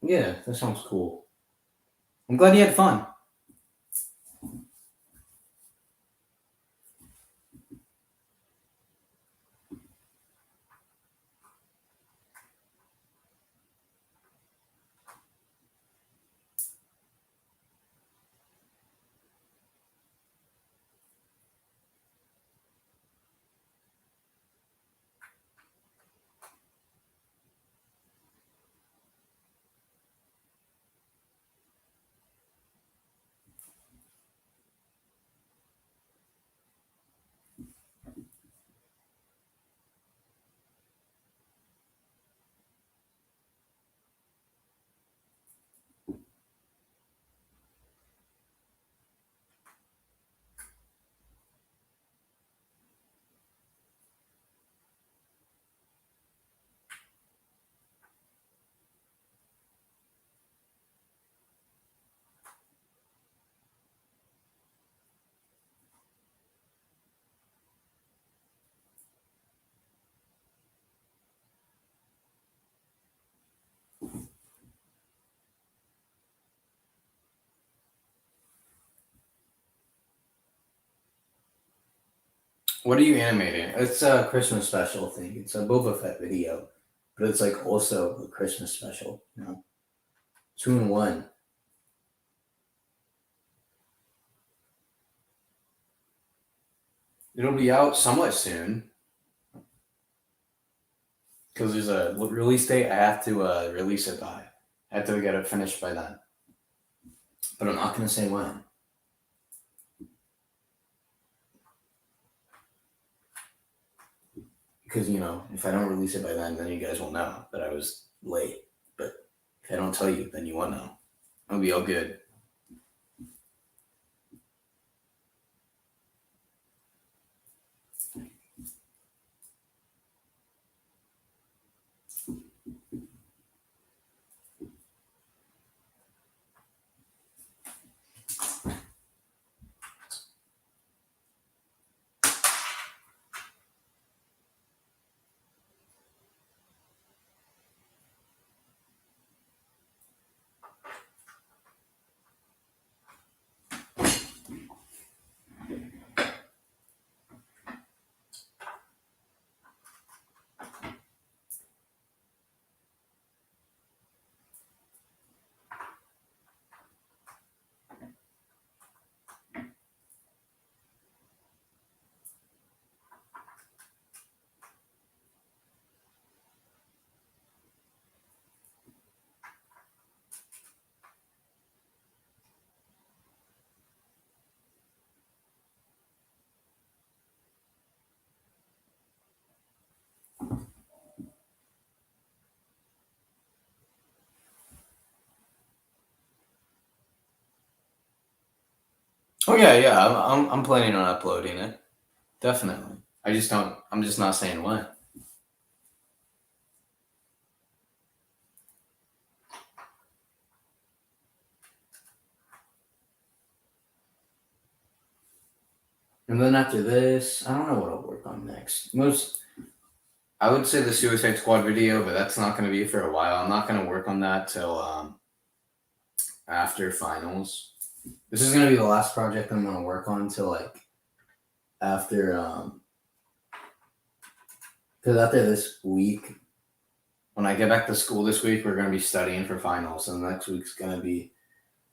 Yeah, that sounds cool. I'm glad you had fun. What are you animating? It's a Christmas special thing. It's a Boba Fett video, but it's like also a Christmas special. You know, 2 in 1. It'll be out somewhat soon because there's a release date. I have to release it by. I have to get it finished by then, but I'm not gonna say when. because if I don't release it by then you guys will know that I was late. But if I don't tell you, then you won't know. It'll be all good. Oh yeah. I'm planning on uploading it. Definitely. I'm just not saying when. And then after this, I don't know what I'll work on next. I would say the Suicide Squad video, but that's not going to be for a while. I'm not going to work on that till after finals. This is going to be the last project I'm going to work on till like after because after this week, when I get back to school this week, we're going to be studying for finals, and next week's going to be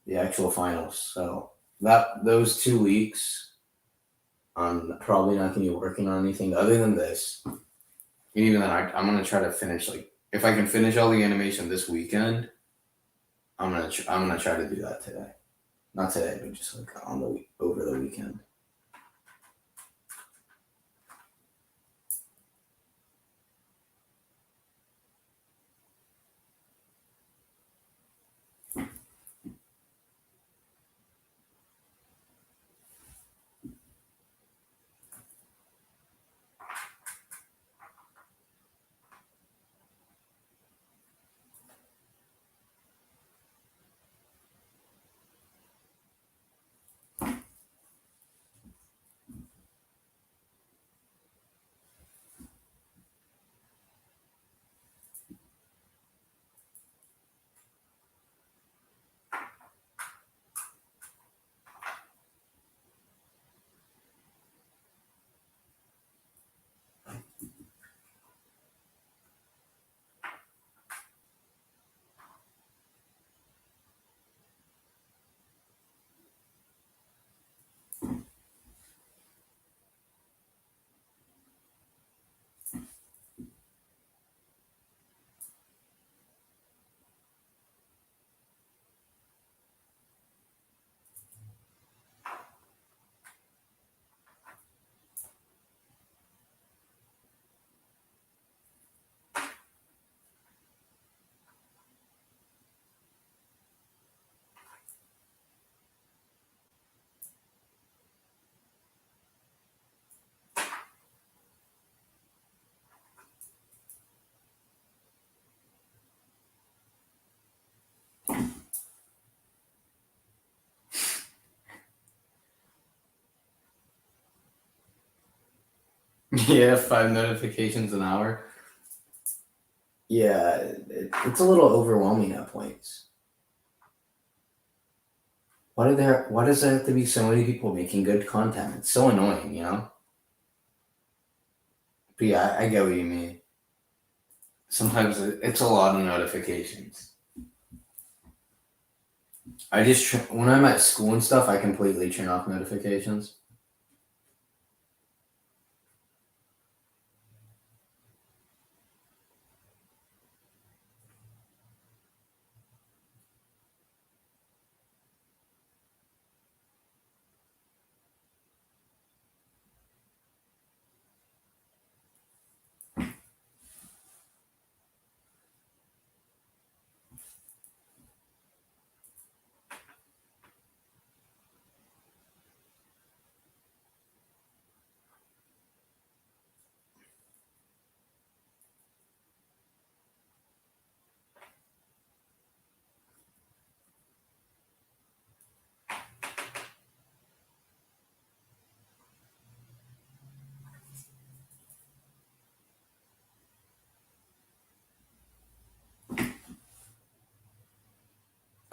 the actual finals. So those 2 weeks, I'm probably not going to be working on anything other than this. And even then, I'm going to try to finish, like, if I can finish all the animation this weekend, I'm gonna try to do that today. Not today, but just like over the weekend. Yeah, 5 notifications an hour. Yeah, it's a little overwhelming at points. Why does there have to be so many people making good content? It's so annoying, But yeah, I get what you mean. Sometimes it's a lot of notifications. When I'm at school and stuff, I completely turn off notifications.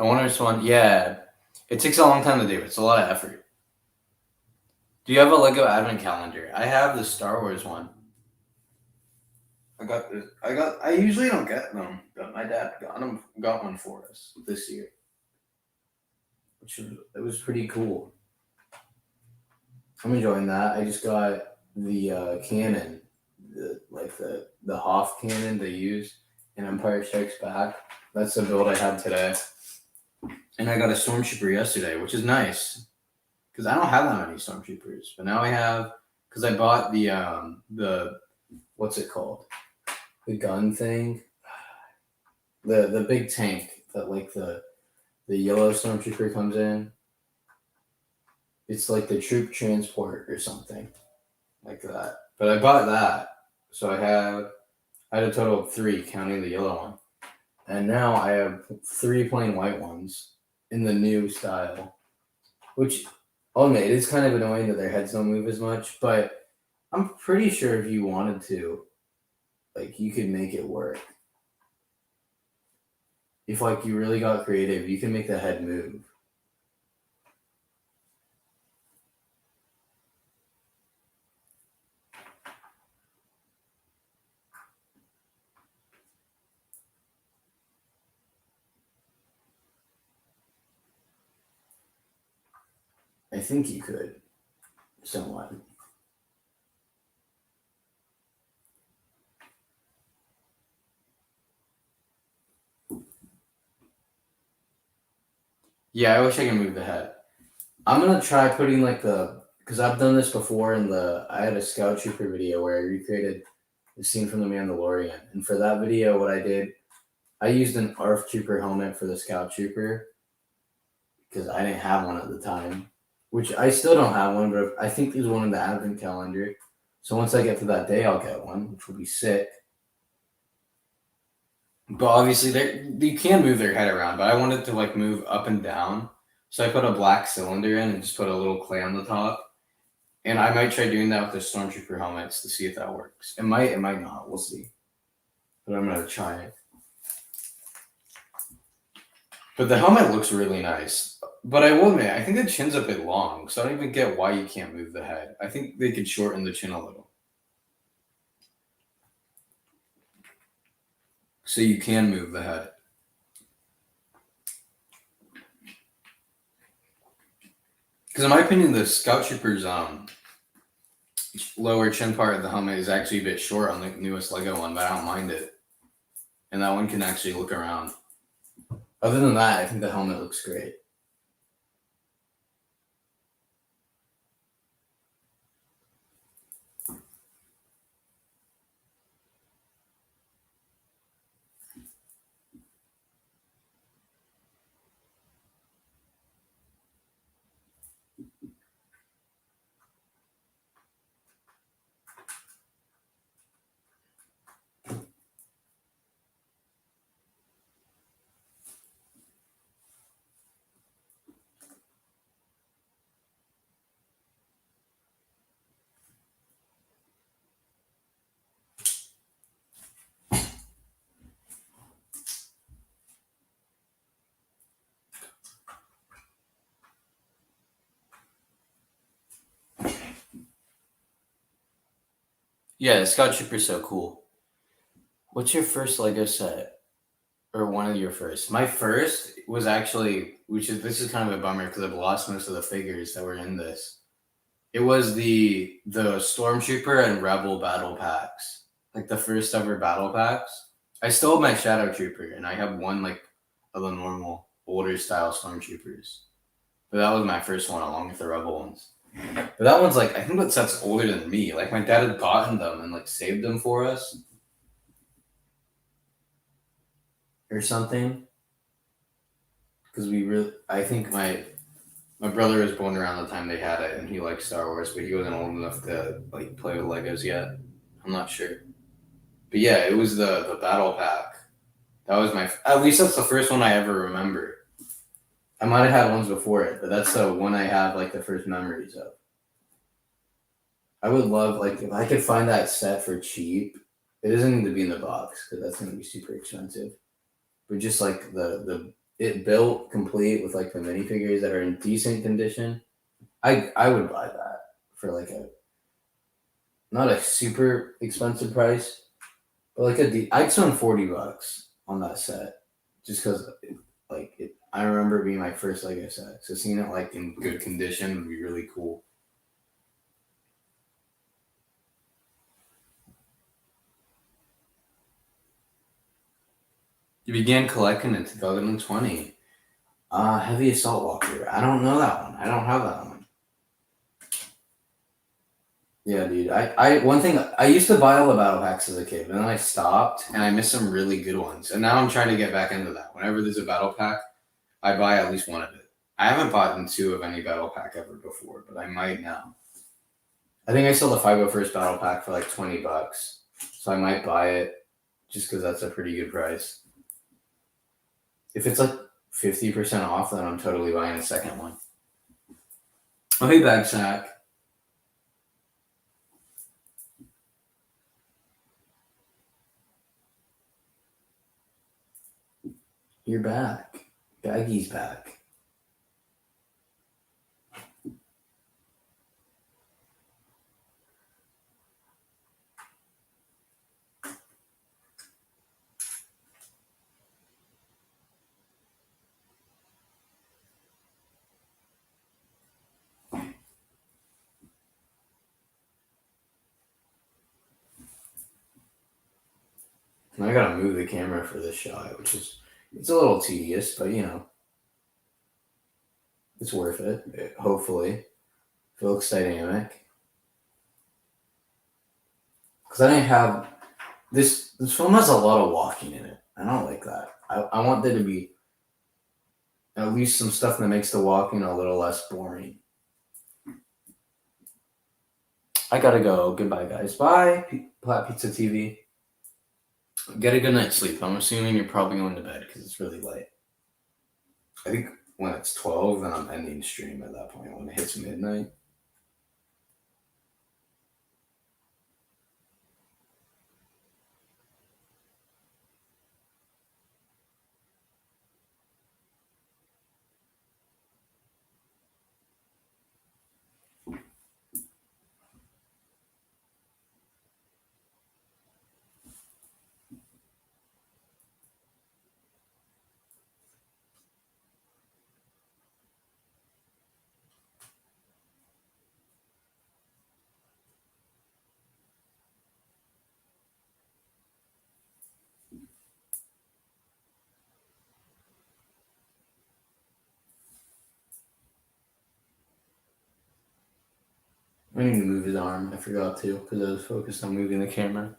I wonder which one. Yeah, it takes a long time to do. It's a lot of effort. Do you have a Lego Advent calendar? I have the Star Wars one. I usually don't get them, but my dad got one for us this year, it was pretty cool. I'm enjoying that. I just got the cannon, the Hoth cannon they use in Empire Strikes Back. That's the build I had today, and I got a Stormtrooper yesterday, which is nice because I don't have that many Stormtroopers, but now I have because I bought the what's it called, the gun thing, the big tank that like the yellow Stormtrooper comes in. It's like the troop transport or something like that. But I bought that, so I had a total of 3, counting the yellow one, and now I have 3 plain white ones in the new style. Which I'll admit it is kind of annoying that their heads don't move as much, but I'm pretty sure if you wanted to, like you could make it work. If like you really got creative, you can make the head move. I think you could, somewhat. Yeah, I wish I could move the head. I'm gonna try putting like because I've done this before I had a Scout Trooper video where I recreated the scene from The Mandalorian, and for that video, what I did, I used an ARF Trooper helmet for the Scout Trooper because I didn't have one at the time, which I still don't have one, but I think there's one in the Advent calendar. So once I get to that day, I'll get one, which will be sick. But obviously, you can move their head around, but I wanted to like move up and down. So I put a black cylinder in and just put a little clay on the top. And I might try doing that with the Stormtrooper helmets to see if that works. It might not. We'll see. But I'm going to try it. But the helmet looks really nice. But I will admit, I think the chin's a bit long, so I don't even get why you can't move the head. I think they could shorten the chin a little. So you can move the head. Because in my opinion, the Scout Trooper's lower chin part of the helmet is actually a bit short on the newest Lego one, but I don't mind it. And that one can actually look around. Other than that, I think the helmet looks great. Yeah, the Scout Trooper's so cool. What's your first Lego set? Or one of your first? My first was actually, this is kind of a bummer because I've lost most of the figures that were in this. It was the Stormtrooper and Rebel battle packs, like the first ever battle packs. I still have my Shadow Trooper, and I have one like of the normal older style Stormtroopers. But that was my first one, along with the Rebel ones. But that one's like, I think that set's older than me. Like my dad had gotten them and like saved them for us or something. Because I think my brother was born around the time they had it, and he liked Star Wars, but he wasn't old enough to like play with Legos yet. I'm not sure, but yeah, it was the battle pack. That was at least that's the first one I ever remember. I might have had ones before it, but that's the one I have like the first memories of. I would love like if I could find that set for cheap. It doesn't need to be in the box because that's going to be super expensive. But just like the it built complete with like the minifigures that are in decent condition, I would buy that for like a not a super expensive price, but like I'd spend $40 on that set just because I remember it being my first Lego set, so seeing it like in good condition would be really cool. You began collecting in 2020. Heavy Assault Walker. I don't know that one. I don't have that one. Yeah, dude. One thing I used to buy all the battle packs as a kid, but then I stopped and I missed some really good ones. And now I'm trying to get back into that. Whenever there's a battle pack, I buy at least one of it. I haven't bought in two of any battle pack ever before, but I might now. I think I sold the 501st battle pack for like $20, so I might buy it just because that's a pretty good price. If it's like 50% off, then I'm totally buying a second one. Oh, hey, Bag Sack. You're back. Baggy's back. I gotta move the camera for this shot, it's a little tedious, but you know, it's worth it. Hopefully, if it looks dynamic. Because I didn't have this. This film has a lot of walking in it. I don't like that. I want there to be at least some stuff that makes the walking a little less boring. I gotta go. Goodbye, guys. Bye, Plat Pizza TV. Get a good night's sleep. I'm assuming you're probably going to bed because it's really late. I think when it's 12, then I'm ending stream at that point when it hits midnight. I need to move his arm. I forgot to because I was focused on moving the camera.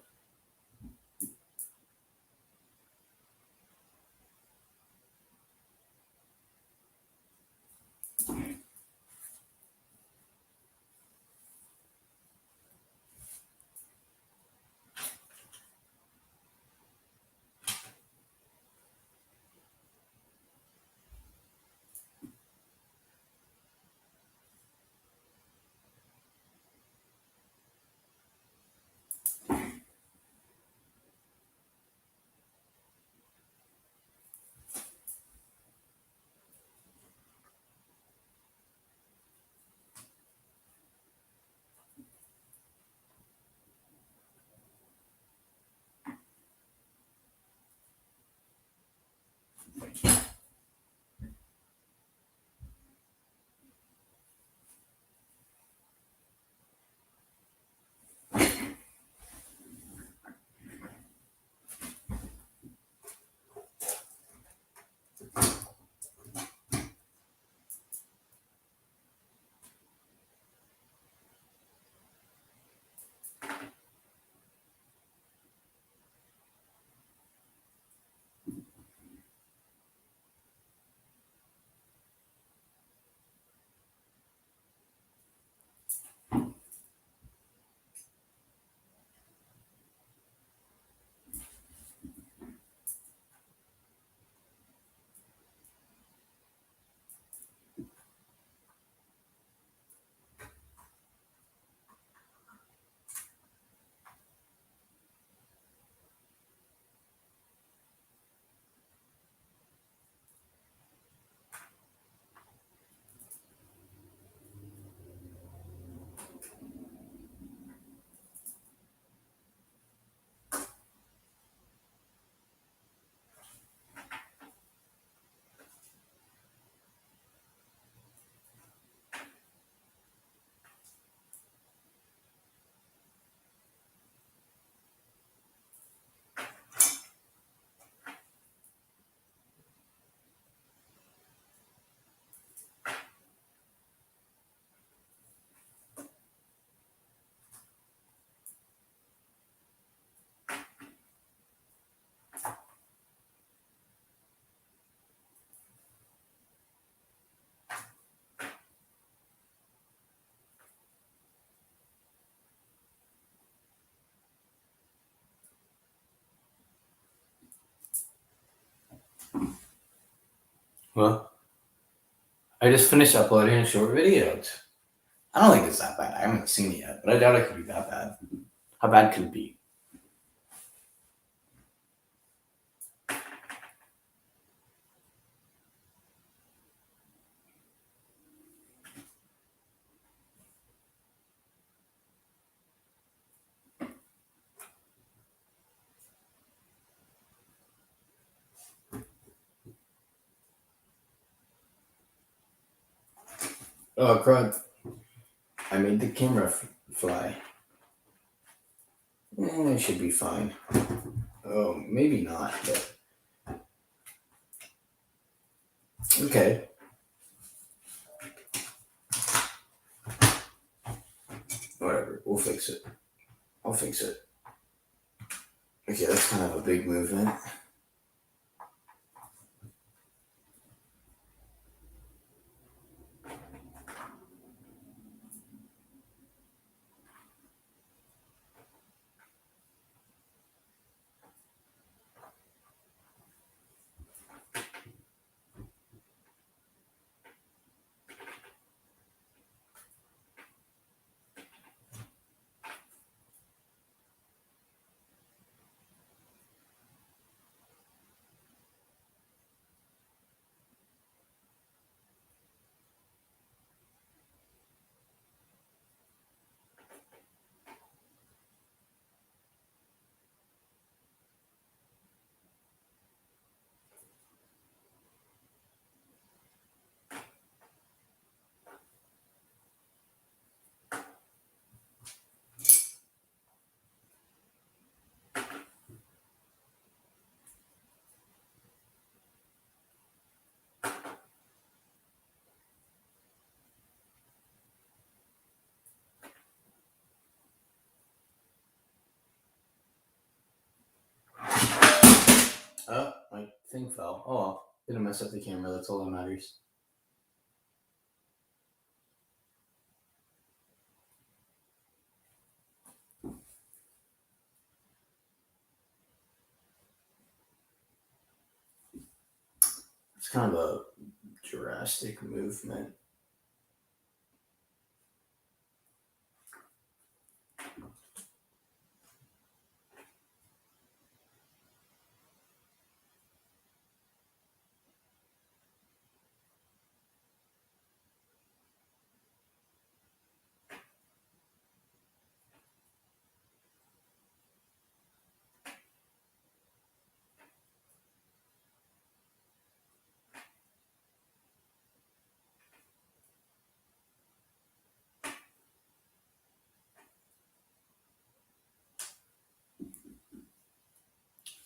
Well, I just finished uploading a short video. I don't think it's that bad. I haven't seen it yet, but I doubt it could be that bad. How bad could it be? Oh, crud. I made the camera fly. It should be fine. Oh, maybe not, but okay. Whatever. We'll fix it. I'll fix it. Okay, that's kind of a big movement. Oh, my thing fell. Oh well. Didn't mess up the camera. That's all that matters. It's kind of a drastic movement.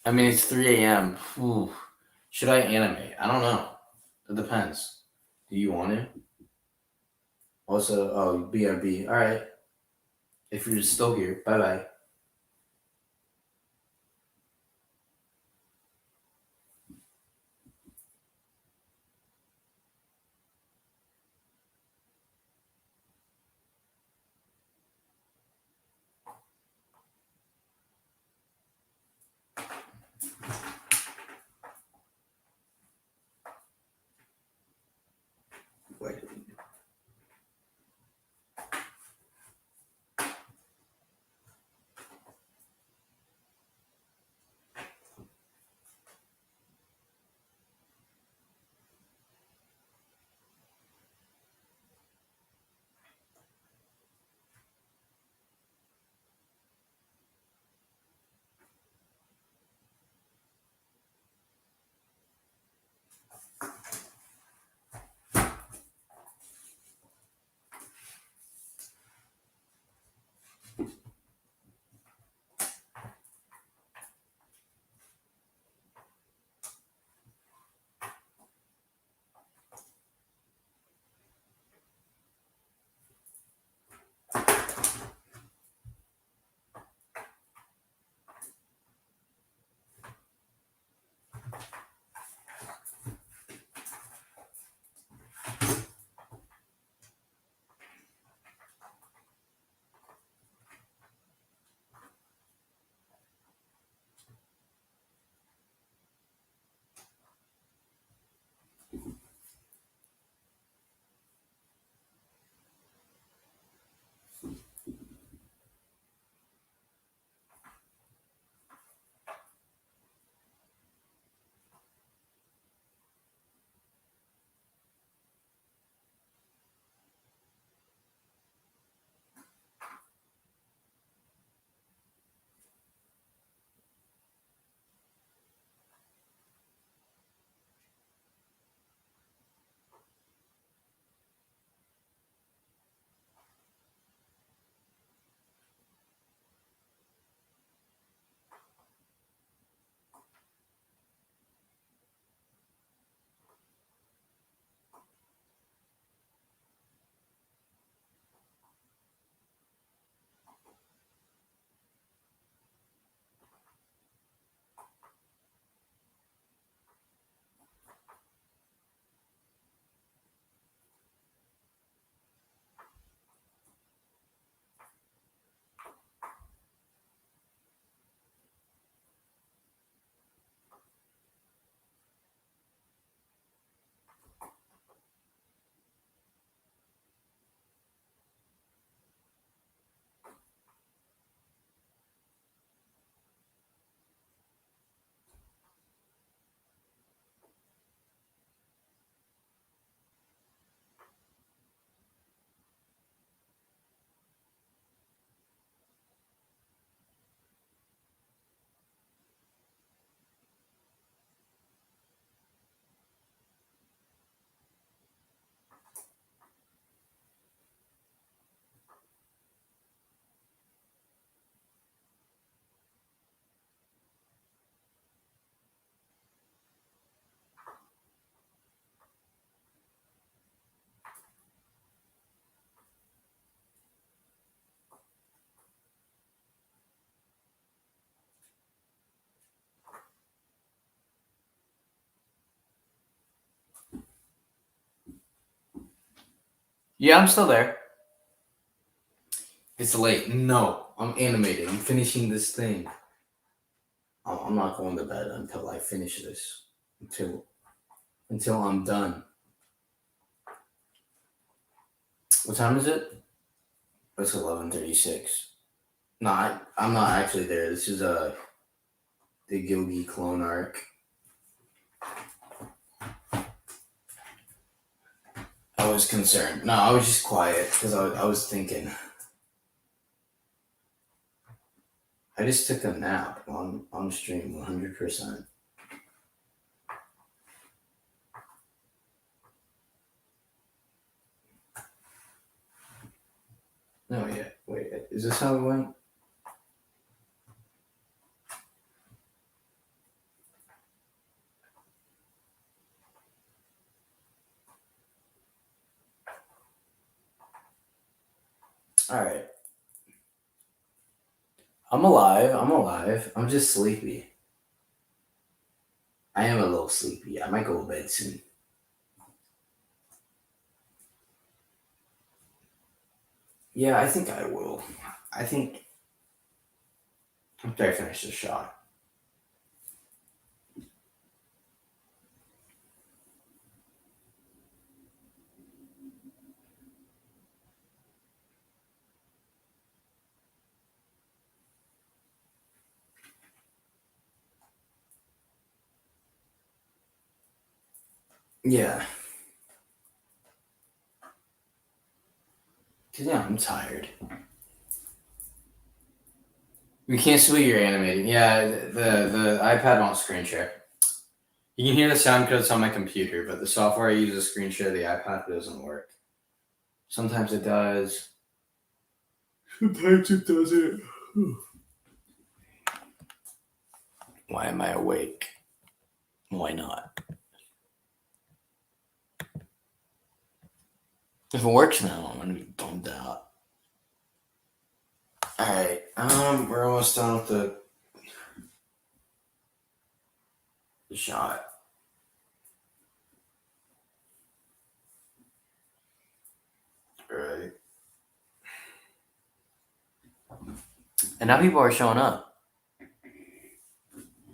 I mean, it's 3 a.m. Ooh. Should I animate? I don't know. It depends. Do you want to? Also, oh, BRB. All right. If you're still here, bye bye. Wait. Yeah, I'm still there. It's late. No, I'm animating. I'm finishing this thing. I'm not going to bed until I finish this. Until I'm done. What time is it? It's 11:36. No, I'm not actually there. This is the Gilgi clone arc. I was concerned. No, I was just quiet because I was thinking. I just took a nap on stream 100%. No, yeah. Wait, is this how it went? Alright. I'm alive. I'm just sleepy. I am a little sleepy. I might go to bed soon. Yeah, I think I will. I think after I finish the shot. Yeah. Cause yeah, I'm tired. We can't see what you're animating. Yeah, the iPad won't screen share. You can hear the sound because it's on my computer, but the software I use to screen share the iPad doesn't work. Sometimes it does. Sometimes it doesn't. Why am I awake? Why not? If it works now, I'm gonna be bummed out. Alright, we're almost done with the shot. Alright. And now people are showing up.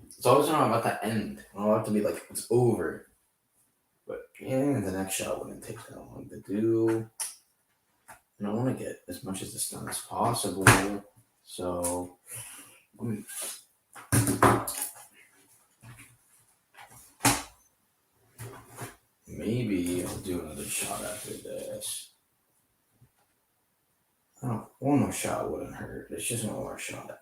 It's always when I'm about to end. I want it to be like, it's over. But yeah, the next shot wouldn't take that long to do. And I want to get as much of this done as possible. So, maybe I'll do another shot after this. Oh, one more shot wouldn't hurt. It's just one more shot.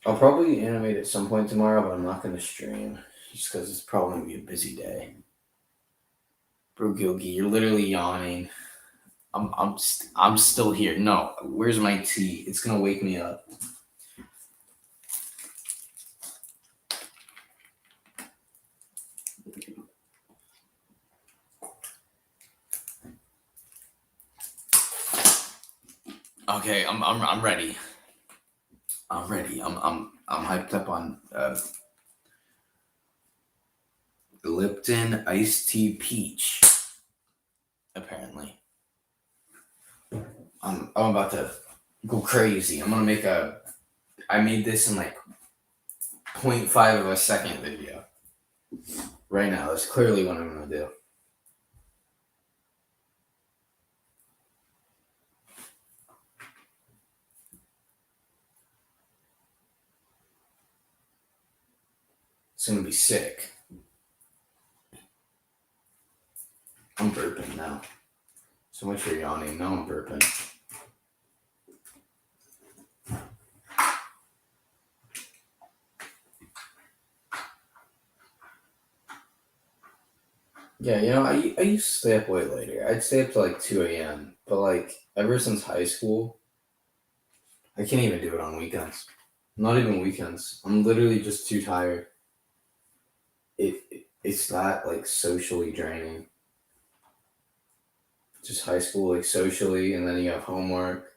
I'll probably animate at some point tomorrow, but I'm not going to stream. Just because it's probably going to be a busy day. Bro, Gilgi, you're literally yawning. I'm still here. No, where's my tea? It's going to wake me up. Okay, I'm ready. I'm ready. I'm hyped up on Lipton iced tea peach. Apparently, I'm about to go crazy. I'm gonna make I made this in like 0.5 of a second video. Right now, that's clearly what I'm gonna do. It's gonna be sick. I'm burping now. So much for yawning. Now I'm burping. Yeah, I used to stay up way later. I'd stay up to like 2 a.m. But like ever since high school, I can't even do it on weekends. Not even weekends. I'm literally just too tired. It's that like socially draining. Just high school, like socially, and then you have homework.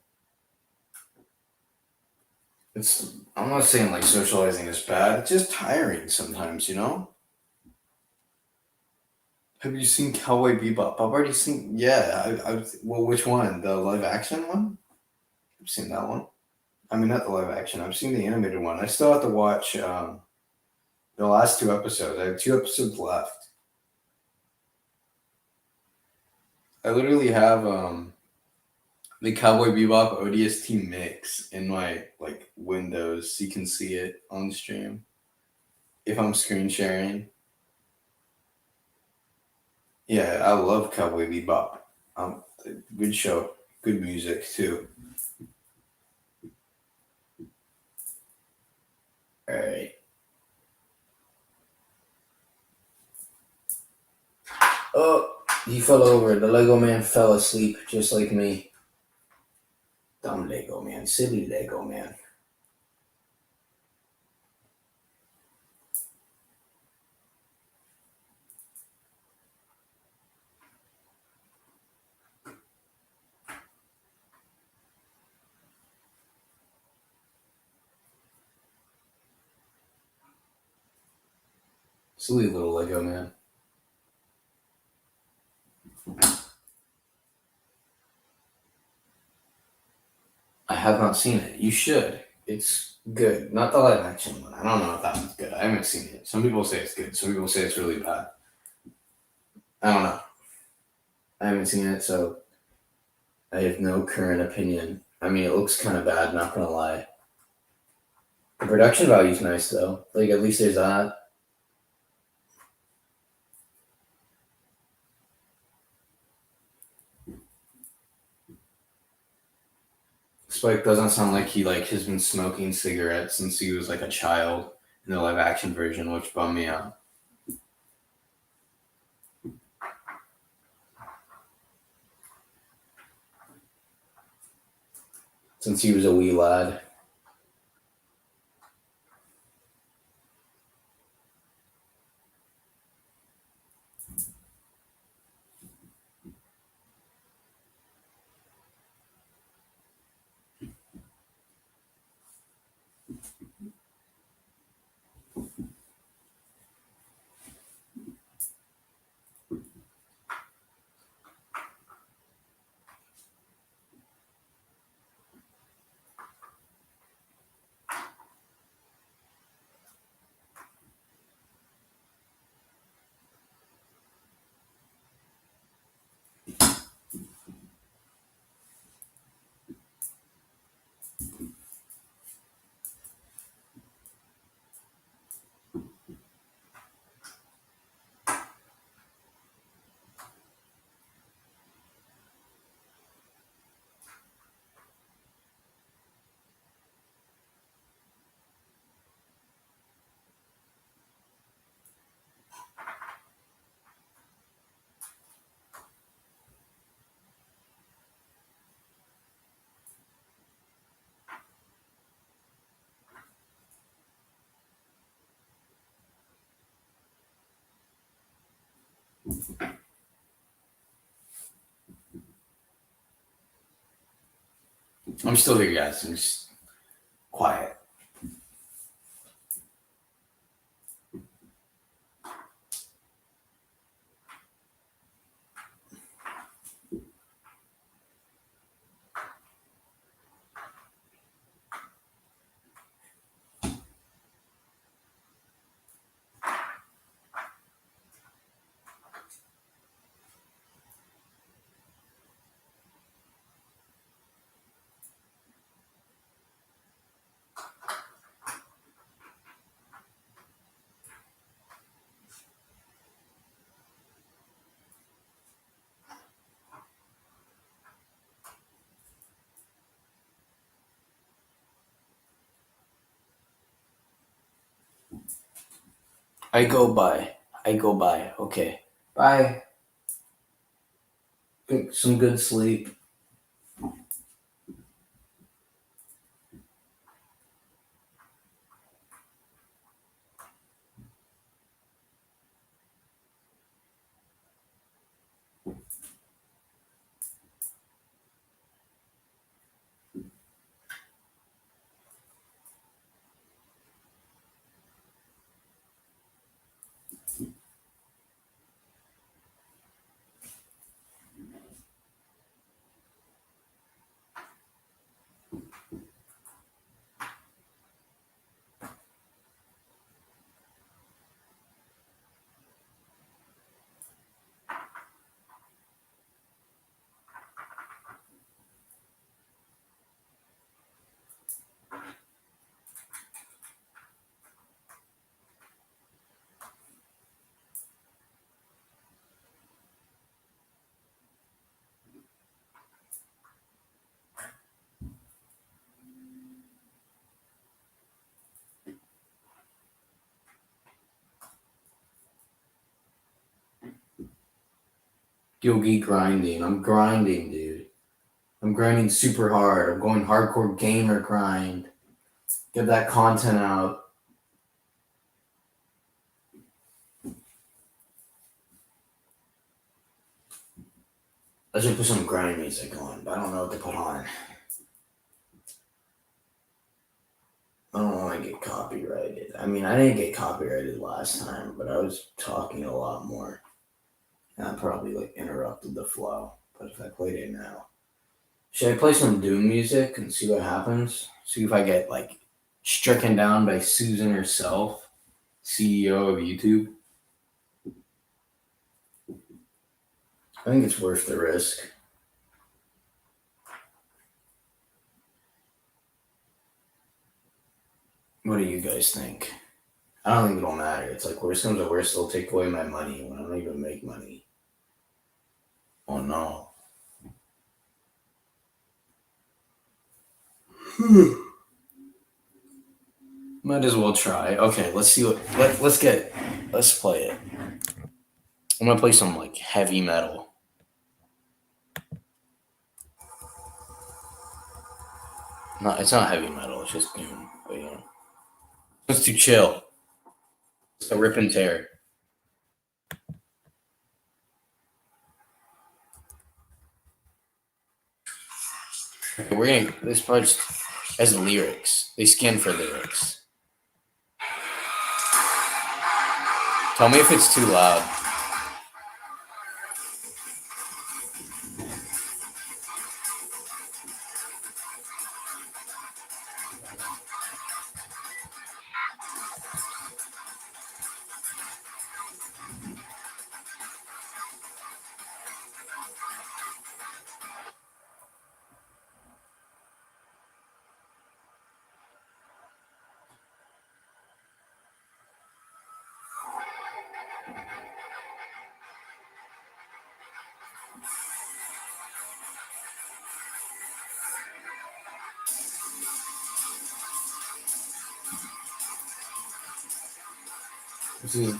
I'm not saying like socializing is bad. It's just tiring sometimes, you know. Have you seen Cowboy Bebop? I've already seen. Yeah, well, which one? The live action one? I've seen that one. I mean, not the live action. I've seen the animated one. I still have to watch the last two episodes. I have two episodes left. I literally have the Cowboy Bebop ODST mix in my like Windows, so you can see it on the stream if I'm screen sharing. Yeah, I love Cowboy Bebop. Um, Good show, good music too. All right. Oh, he fell over. The Lego man fell asleep just like me. Dumb Lego man, silly Lego man. Silly little Lego man. I have not seen it. You should. It's good. Not the live action one. I don't know if that one's good. I haven't seen it. Some people say it's good. Some people say it's really bad. I don't know. I haven't seen it, so I have no current opinion. I mean, it looks kind of bad, not gonna lie. The production value's nice though. Like at least there's that. Spike doesn't sound like he like has been smoking cigarettes since he was like a child in the live action version, which bummed me out. Since he was a wee lad. I'm still here, guys. I'm just quiet. I go by. I go by. Okay. Bye. Some good sleep. Yogi grinding. I'm grinding, dude. I'm grinding super hard. I'm going hardcore gamer grind. Get that content out. I should put some grind music on, but I don't know what to put on. I don't want to get copyrighted. I mean, I didn't get copyrighted last time, but I was talking a lot more. And I probably like interrupted the flow. But if I played it now, should I play some Doom music and see what happens? See if I get like stricken down by Susan herself, CEO of YouTube. I think it's worth the risk. What do you guys think? I don't think it'll matter. It's like worst comes to worst, they'll take away my money when I don't even make money. Oh no. Might as well try. Okay, let's see what. Let's play it. I'm gonna play some like heavy metal. No, it's not heavy metal. It's just doom. But you know, it's too chill. It's a rip and tear. We're gonna. This part has lyrics. They scan for lyrics. Tell me if it's too loud.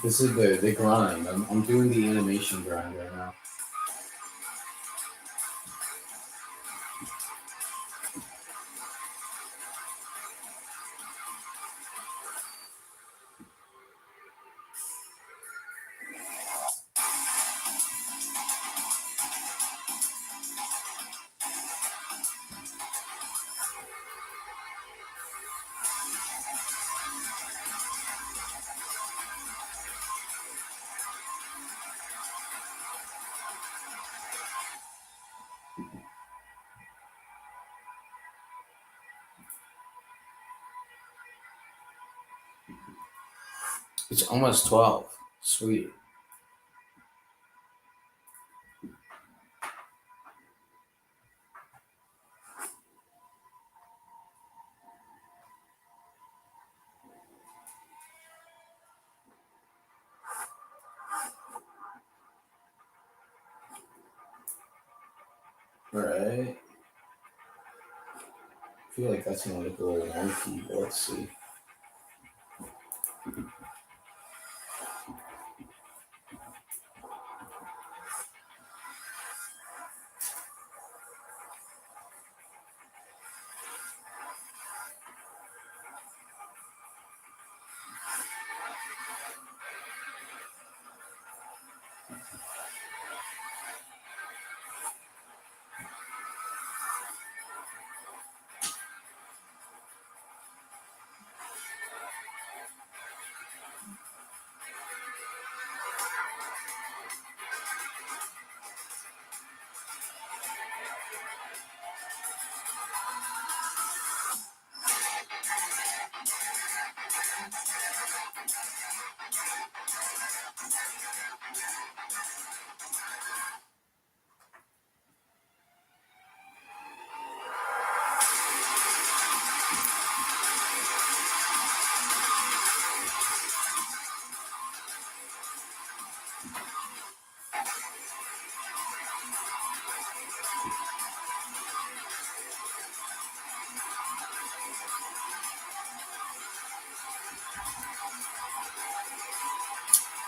This is the grind. I'm doing the animation grind right now. It's almost 12. Sweet. Alright. I feel like that's gonna look a little wonky, but let's see.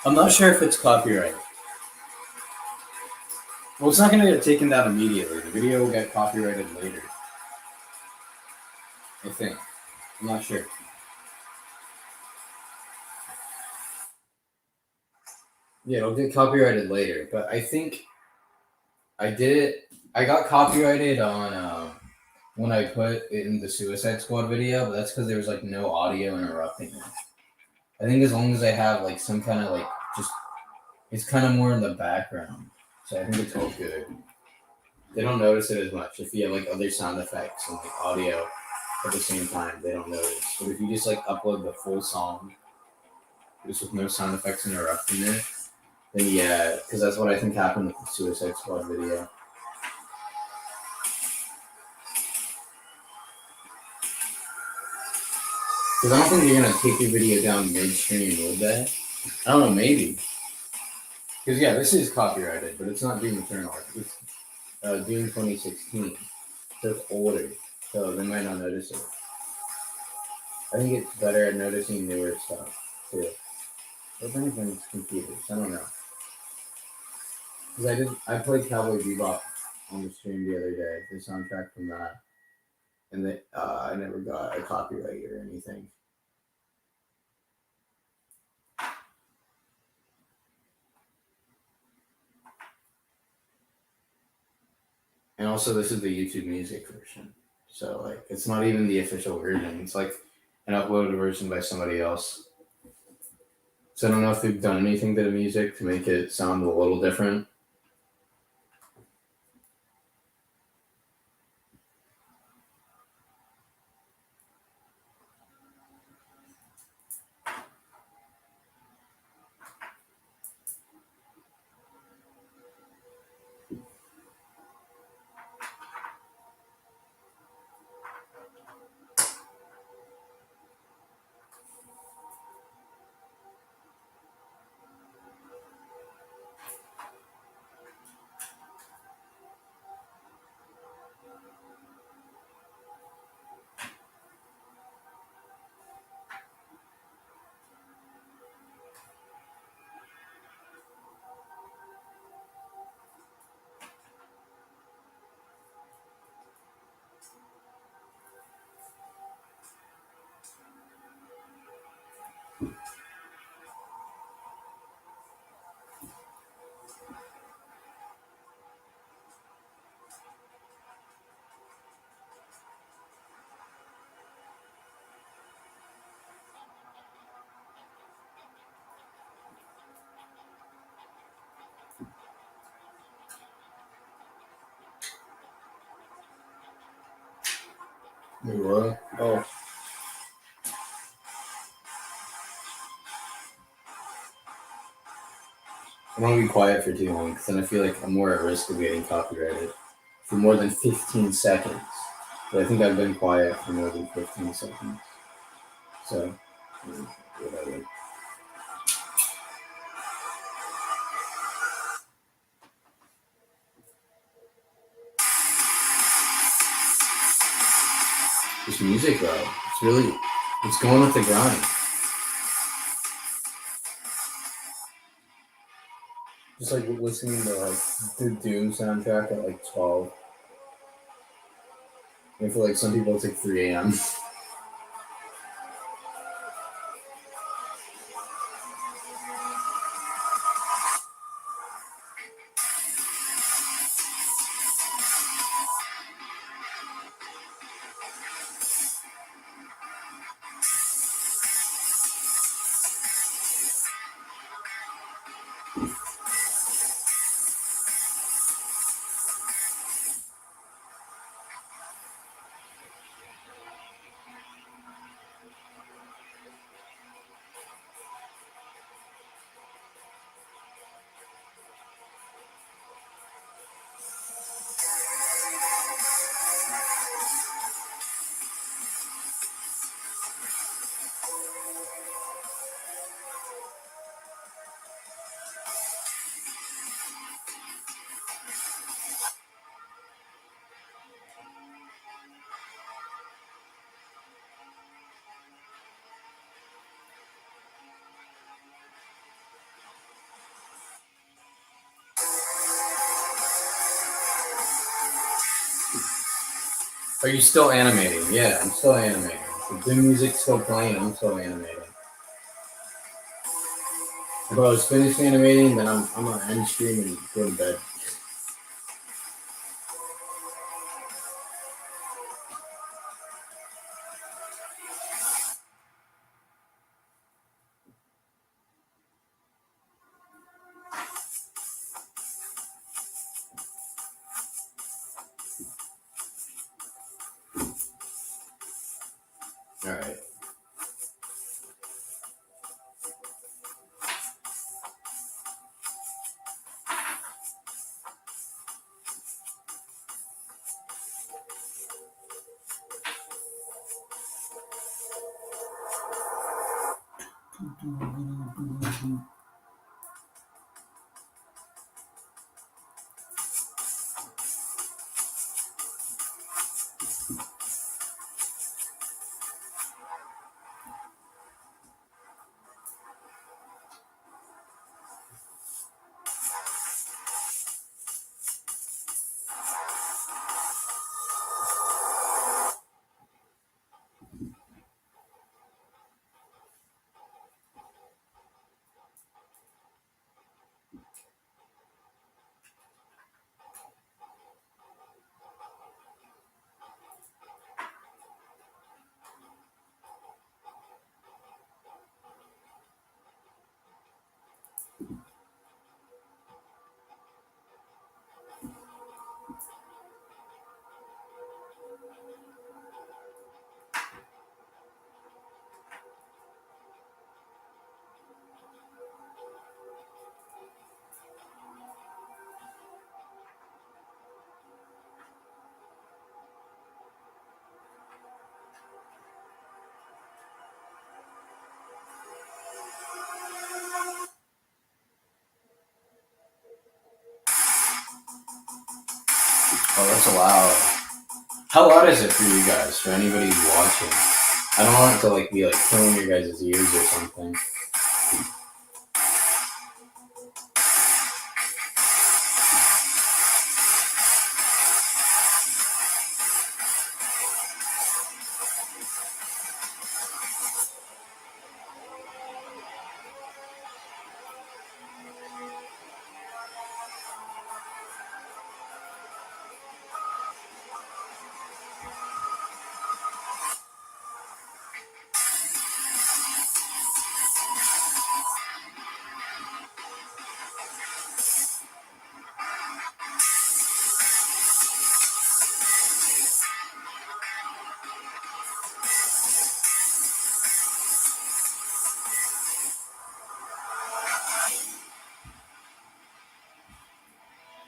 I'm not sure if it's copyright. Well, it's not going to get taken down immediately. The video will get copyrighted later. I think. I'm not sure. Yeah, it'll get copyrighted later. But I think I did it. I got copyrighted on when I put it in the Suicide Squad video, but that's because there was like no audio interrupting it. I think as long as I have like some kind of like just it's kind of more in the background, so I think it's all good. They don't notice it as much if you have like other sound effects and like audio at the same time. They don't notice. But if you just like upload the full song just with no sound effects interrupting it, then yeah, because that's what I think happened with the Suicide Squad video. Because I don't think you're gonna take your video down midstream, will they? I don't know, maybe. Because yeah, this is copyrighted, but it's not Doom Eternal. It's Doom 2016, so it's older, so they might not notice it. I think it's better at noticing newer stuff too. But then again, it's computers. I don't know. Because I played Cowboy Bebop on the stream the other day, the soundtrack from that, and I never got a copyright or anything. And also, this is the YouTube Music version, so like it's not even the official version. It's like an uploaded version by somebody else. So I don't know if they've done anything to the music to make it sound a little different. What? Oh. I don't want to be quiet for too long because then I feel like I'm more at risk of getting copyrighted for more than 15 seconds. But I think I've been quiet for more than 15 seconds. So, whatever. This music, though, it's going with the grind. Just like listening to like the Doom soundtrack at like 12. And for like some people, it's like 3 a.m. Are you still animating? Yeah, I'm still animating. The music's still playing, I'm still animating. If I was finished animating, then I'm gonna end stream and go to bed. Alright. Oh, that's loud. How loud is it for you guys? For anybody watching? I don't want it to be killing your guys' ears or something.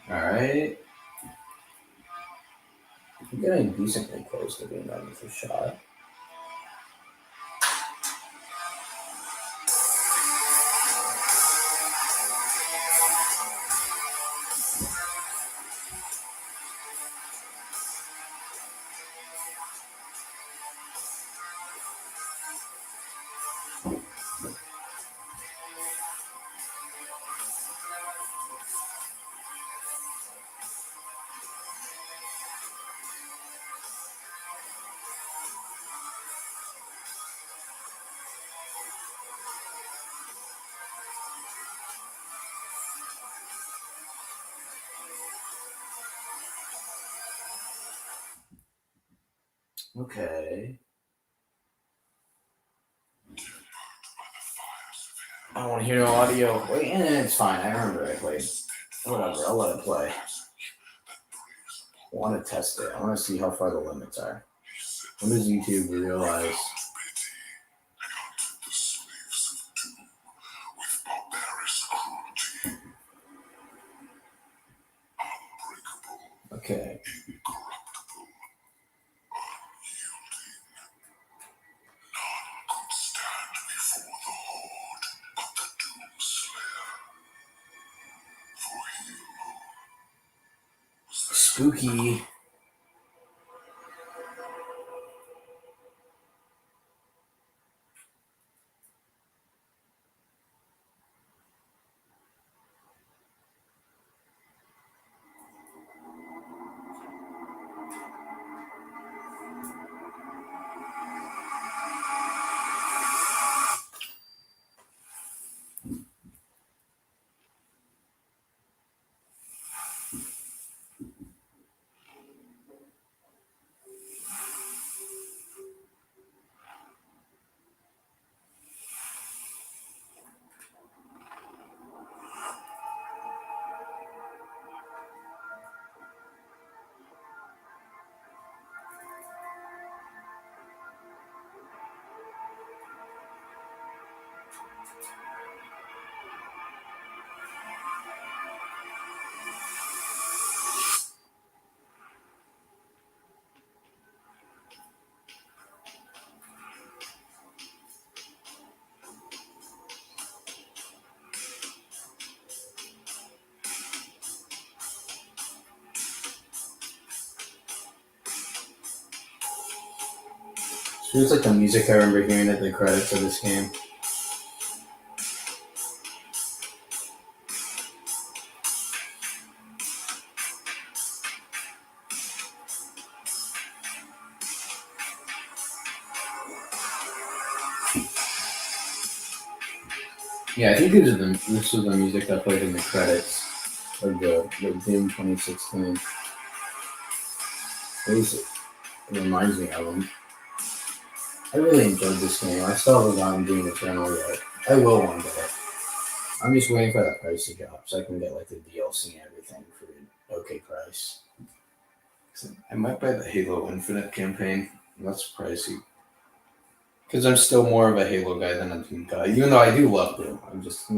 Alright. I'm getting decently close to being done with the shot. Okay. I don't want to hear no audio. Wait, it's fine. I remember I played. Whatever, I'll let it play. I want to test it. I want to see how far the limits are. When does YouTube realize? Okay. Spooky. It was like the music I remember hearing at the credits of this game. Yeah, I think this was the music that played in the credits of the Doom 2016. At least it reminds me of them. I really enjoyed this game. I still haven't gotten Doom Eternal yet. I will one day. I'm just waiting for that price to drop so I can get like the DLC and everything for an okay price. So I might buy the Halo Infinite campaign. That's pricey. Because I'm still more of a Halo guy than a Doom guy. Even though I do love Doom. I'm just,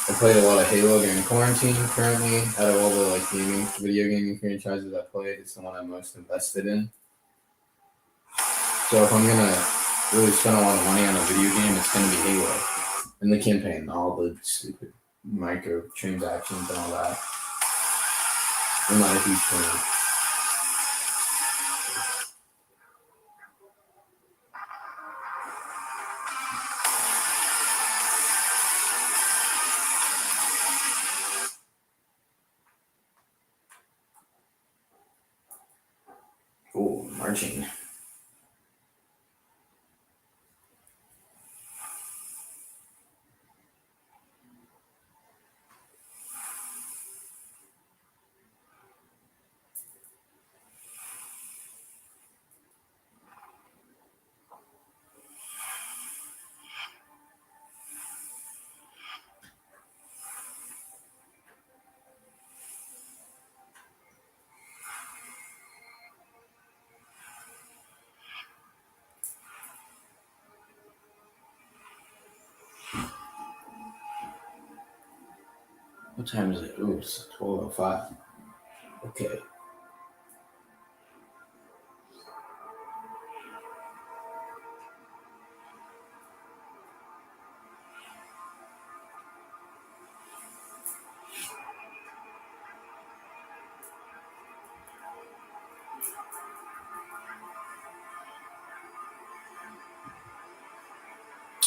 I played a lot of Halo during quarantine currently. Out of all the video gaming franchises I played, it's the one I'm most invested in. So if I'm gonna really spend a lot of money on a video game, it's gonna be Halo. And the campaign, all the stupid microtransactions and all that. I'm not a huge fan. Oh, marching. What time is it? Oh, it's 12:05. Okay.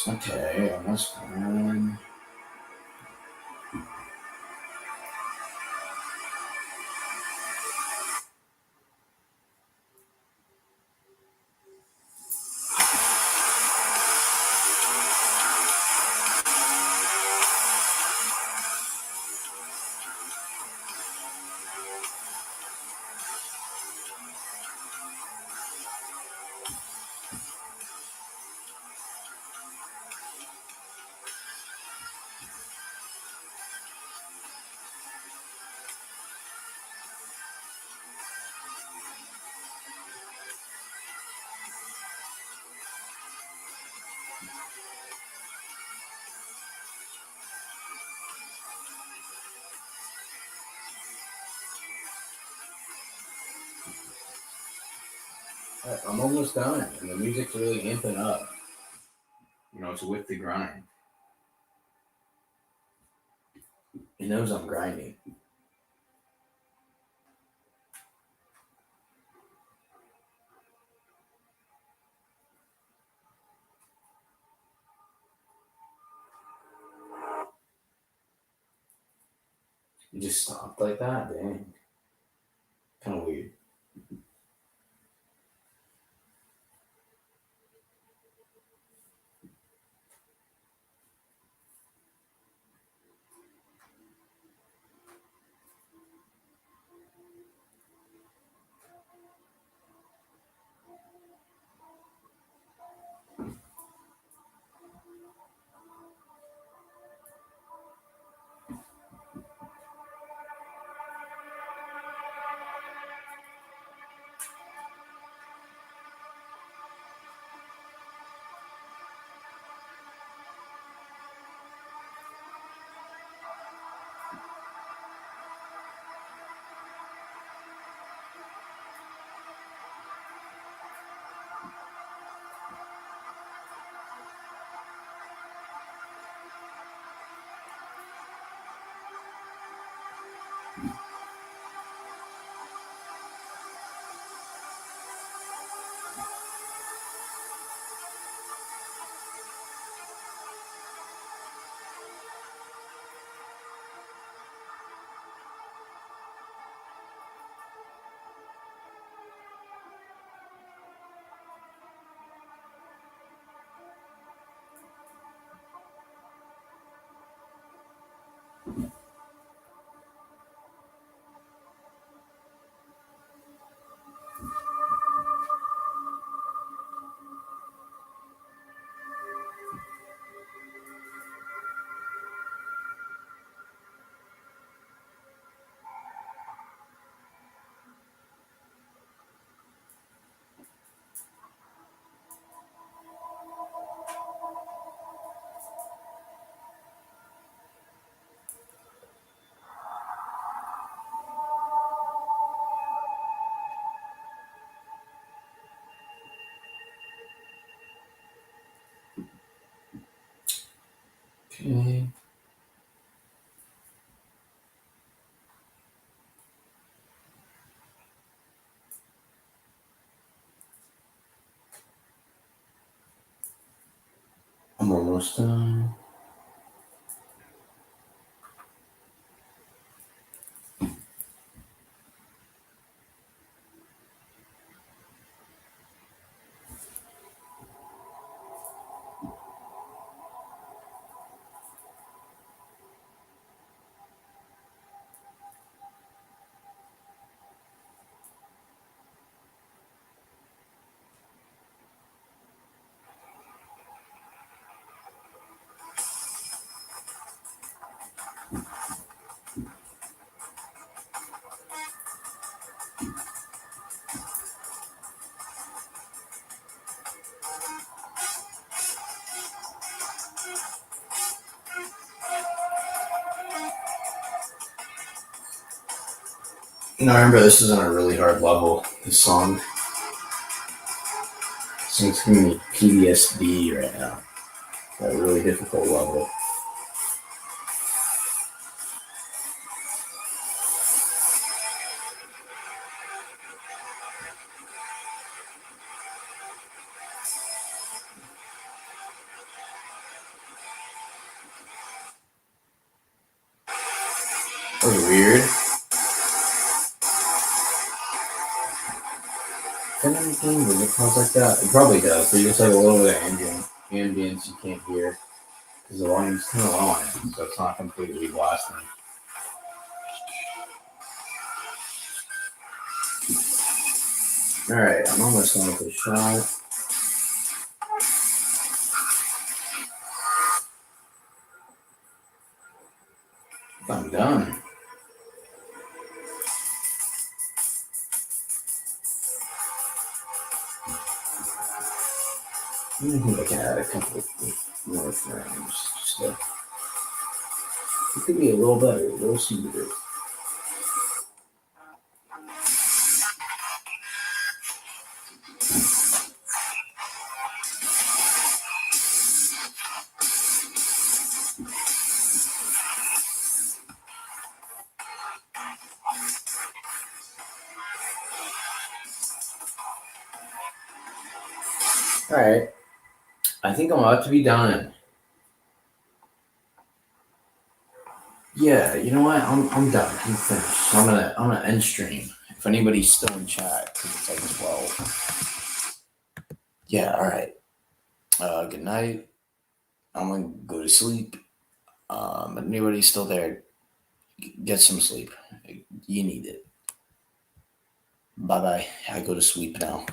Okay, almost done. I'm almost done, and the music's really amping up. It's with the grind. It knows I'm grinding. You just stopped like that? Dang. Kind of weird. Okay. I'm almost done. Now remember, this is on a really hard level. This song. So it's giving me PTSD right now. At a really difficult level. That was weird. Does anything when it sounds like that? It probably does. But you just have a little bit of ambience you can't hear. Because the volume's kind of low on it. So it's not completely blasting. Alright, I'm almost done with this shot. I'm done. I think I can add a couple more frames. Just to, it could be a little better, a little smoother. Alright. I think I'm about to be done. Yeah, you know what? I'm done. I'm finished. I'm gonna end stream. If anybody's still in chat, because it's like 12. Yeah, alright. Good night. I'm gonna go to sleep. Anybody's still there, get some sleep. You need it. Bye bye. I go to sleep now.